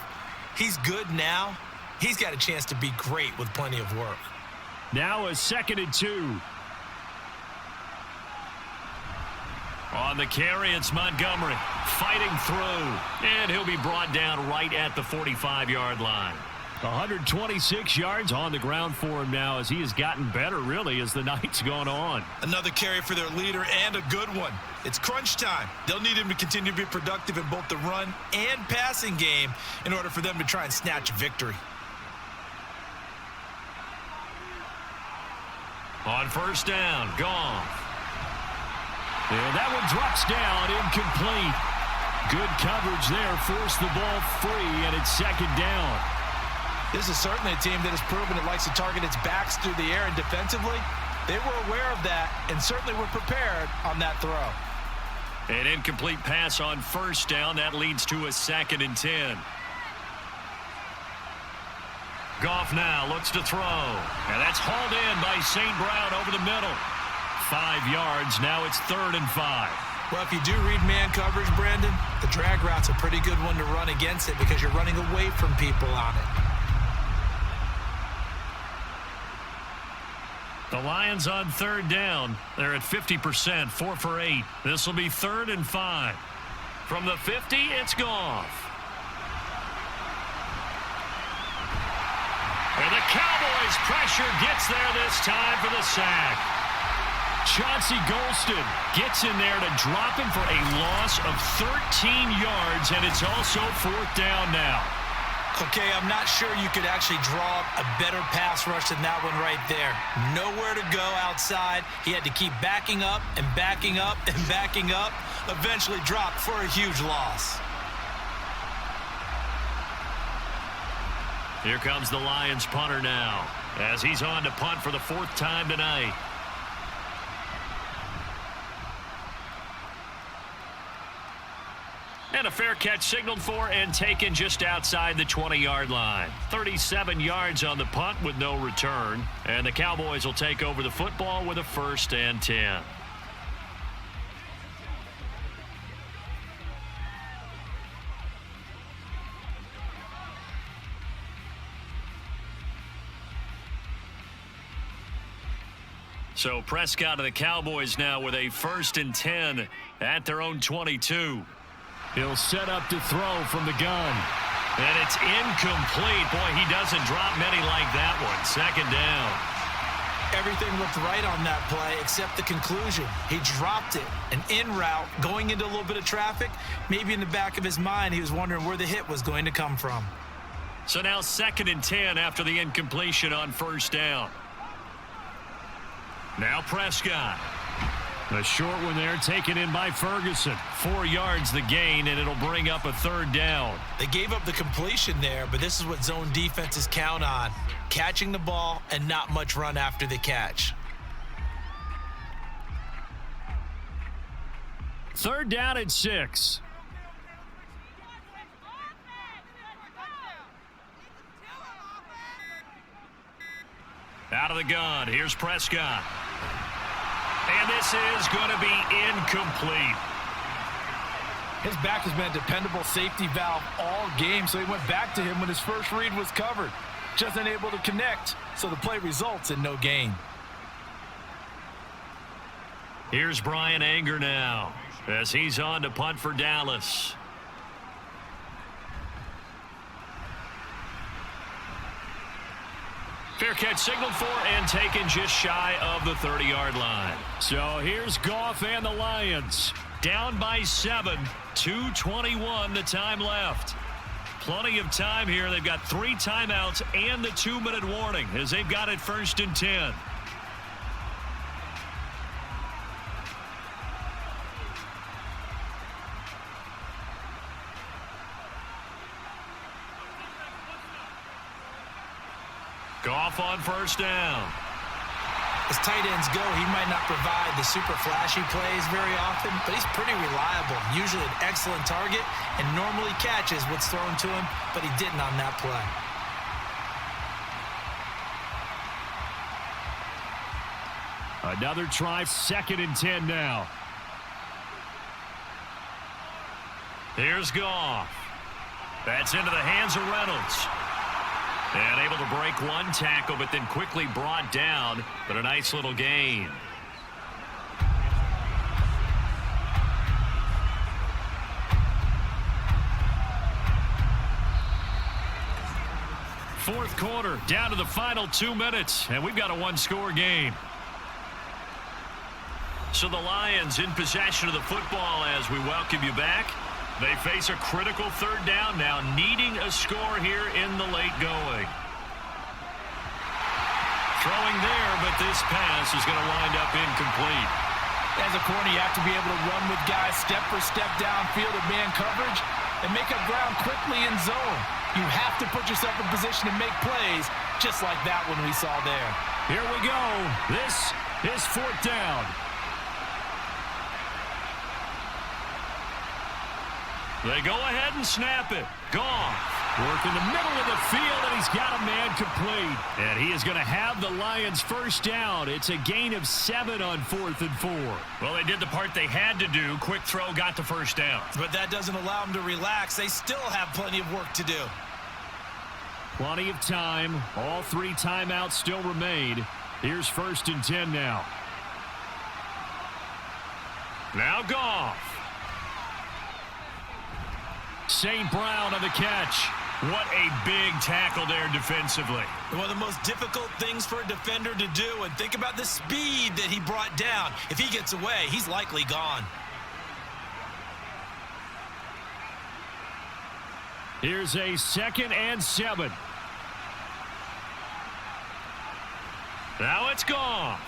D: he's good now. He's got a chance to be great with plenty of work.
B: Now a 2nd and 2. On the carry, it's Montgomery fighting through, and he'll be brought down right at the 45-yard line. 126 yards on the ground for him now as he has gotten better, really, as the night's gone on.
D: Another carry for their leader, and a good one. It's crunch time. They'll need him to continue to be productive in both the run and passing game in order for them to try and snatch a victory.
B: On first down, Goff. And that one drops down, incomplete. Good coverage there, forced the ball free, and it's second down.
D: This is certainly a team that has proven it likes to target its backs through the air, and defensively, they were aware of that and certainly were prepared on that throw.
B: An incomplete pass on first down. That leads to a 2nd and 10. Goff now looks to throw. And that's hauled in by St. Brown over the middle. 5 yards. Now it's 3rd and 5.
D: Well, if you do read man coverage, Brandon, the drag route's a pretty good one to run against it because you're running away from people on it.
B: The Lions on 3rd down. They're at 50%, 4 for 8. This will be 3rd and 5. From the 50, it's Goff. And the Cowboys pressure gets there this time for the sack. Chauncey Golston gets in there to drop him for a loss of 13 yards, and it's also 4th down now.
D: Okay, I'm not sure you could actually draw up a better pass rush than that one right there. Nowhere to go outside. He had to keep backing up and backing up and backing up. Eventually dropped for a huge loss.
B: Here comes the Lions punter now as he's on to punt for the 4th time tonight. And a fair catch signaled for and taken just outside the 20-yard line. 37 yards on the punt with no return. And the Cowboys will take over the football with a 1st and 10. So Prescott of the Cowboys now with a 1st and 10 at their own 22. He'll set up to throw from the gun. And it's incomplete. Boy, he doesn't drop many like that one. 2nd down.
D: Everything looked right on that play except the conclusion. He dropped it. An in route going into a little bit of traffic. Maybe in the back of his mind he was wondering where the hit was going to come from.
B: So now 2nd and 10 after the incompletion on 1st down. Now Prescott. A short one there taken in by Ferguson. 4 yards the gain, and it'll bring up a 3rd down.
D: They gave up the completion there, but this is what zone defenses count on. Catching the ball and not much run after the catch.
B: 3rd down at 6. Out of the gun, here's Prescott. And this is going to be incomplete.
D: His back has been a dependable safety valve all game, so he went back to him when his first read was covered. Just unable to connect, so the play results in no gain.
B: Here's Brian Anger now as he's on to punt for Dallas. Fair catch signaled for and taken just shy of the 30-yard line. So here's Goff and the Lions. Down by 7. 2:21 the time left. Plenty of time here. They've got 3 timeouts and the 2-minute warning as they've got it 1st and 10. Goff on 1st down.
D: As tight ends go, he might not provide the super flashy plays very often, but he's pretty reliable. Usually an excellent target and normally catches what's thrown to him, but he didn't on that play.
B: Another try, 2nd and 10 now. Here's Goff. That's into the hands of Reynolds. And able to break one tackle, but then quickly brought down. But a nice little gain. Fourth quarter, down to the final 2 minutes, and we've got a one-score game. So the Lions in possession of the football as we welcome you back. They face a critical third down now, needing a score here in the late going. Throwing there, but this pass is going to wind up incomplete.
D: As a corner, you have to be able to run with guys step for step downfield in man coverage and make up ground quickly in zone. You have to put yourself in position to make plays, just like that one we saw there.
B: Here we go. This is fourth down. They go ahead and snap it. Goff work in the middle of the field, and he's got a man complete. And he is going to have the Lions first down. It's a gain of 7 on 4th and 4.
E: Well, they did the part they had to do. Quick throw, got the first down.
C: But that doesn't allow them to relax. They still have plenty of work to do.
B: Plenty of time. All 3 timeouts still remain. Here's 1st and 10 now. Now Goff. St. Brown on the catch.
E: What a big tackle there defensively.
C: One of the most difficult things for a defender to do, and think about the speed that he brought down. If he gets away, he's likely gone.
B: Here's a 2nd and 7. Now it's Goff.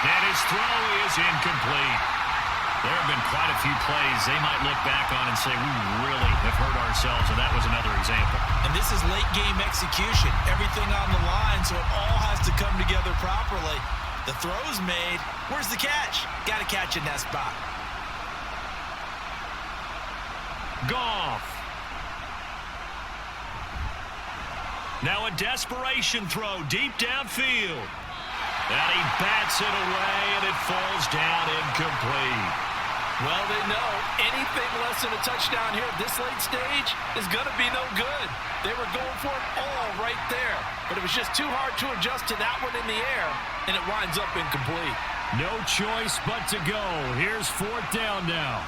E: And his throw is incomplete. There have been quite a few plays they might look back on and say, we really have hurt ourselves, and that was another example.
C: And this is late-game execution. Everything on the line, so it all has to come together properly. The throw's made. Where's the catch? Got to catch in that spot.
B: Goff. Now a desperation throw deep downfield. And he bats it away, and it falls down incomplete.
D: Well, they know anything less than a touchdown here at this late stage is going to be no good. They were going for it all right there, but it was just too hard to adjust to that one in the air, and it winds up incomplete.
B: No choice but to go. Here's 4th down now.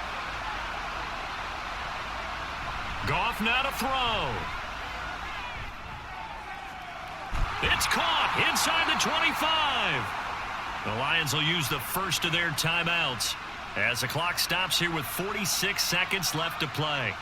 B: Goff now to throw. It's caught inside the 25. The Lions will use the first of their timeouts as the clock stops here with 46 seconds left to play.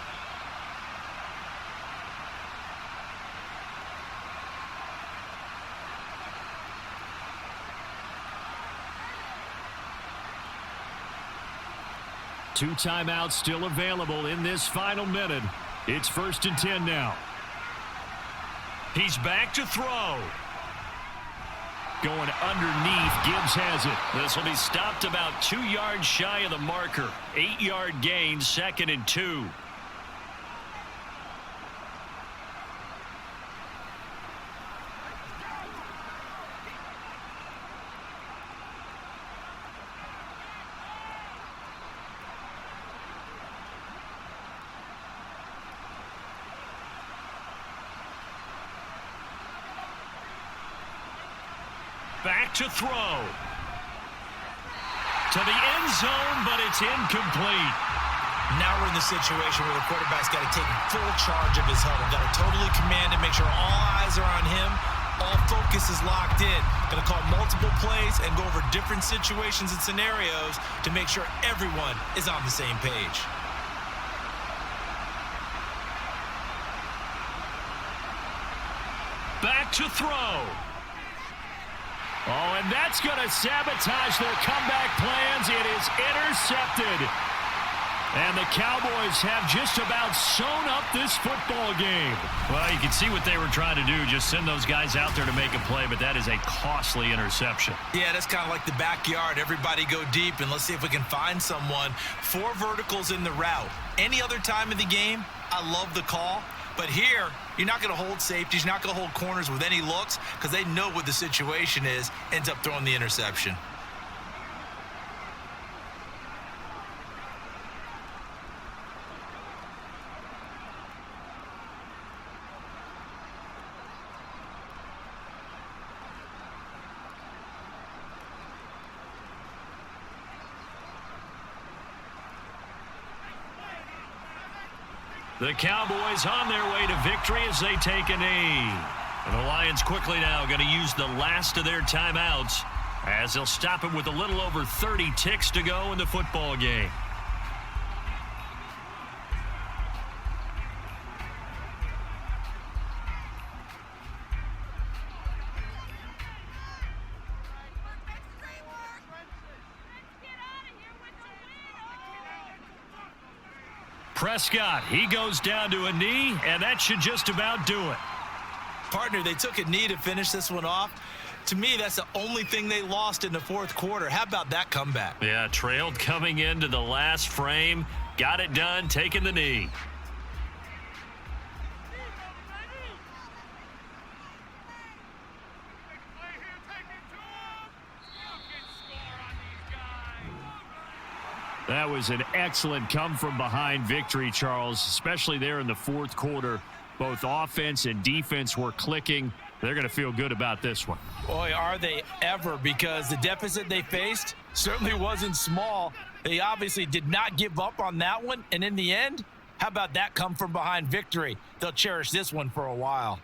B: Two timeouts still available in this final minute. It's 1st and 10 now. He's back to throw. Going underneath, Gibbs has it. This will be stopped about 2 yards shy of the marker. 8-yard gain, 2nd and 2. Back to throw. To the end zone, but it's incomplete.
C: Now we're in the situation where the quarterback's got to take full charge of his huddle. Got to totally command it, make sure all eyes are on him. All focus is locked in. Got to call multiple plays and go over different situations and scenarios to make sure everyone is on the same page.
B: Back to throw. Oh, and that's going to sabotage their comeback plans. It is intercepted. And the Cowboys have just about sewn up this football game.
E: Well, you can see what they were trying to do, just send those guys out there to make a play, but that is a costly interception.
C: Yeah, that's kind of like the backyard. Everybody go deep, and let's see if we can find someone. 4 verticals in the route. Any other time of the game, I love the call. But here, you're not going to hold safeties. You're not going to hold corners with any looks because they know what the situation is, ends up throwing the interception.
B: The Cowboys on their way to victory as they take a knee. And the Lions quickly now going to use the last of their timeouts as they'll stop it with a little over 30 ticks to go in the football game. Prescott, he goes down to a knee, and that should just about do it.
C: Partner, they took a knee to finish this one off. To me, that's the only thing they lost in the fourth quarter. How about that comeback?
B: Yeah, trailed coming into the last frame. Got it done, taking the knee. That was an excellent come-from-behind victory, Charles, especially there in the fourth quarter. Both offense and defense were clicking. They're going to feel good about this one.
C: Boy, are they ever, because the deficit they faced certainly wasn't small. They obviously did not give up on that one, and in the end, how about that come-from-behind victory? They'll cherish this one for a while.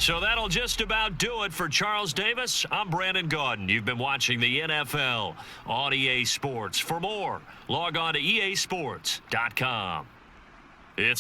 B: So that'll just about do it for Charles Davis. I'm Brandon Gaudin. You've been watching the NFL on EA Sports. For more, log on to easports.com. It's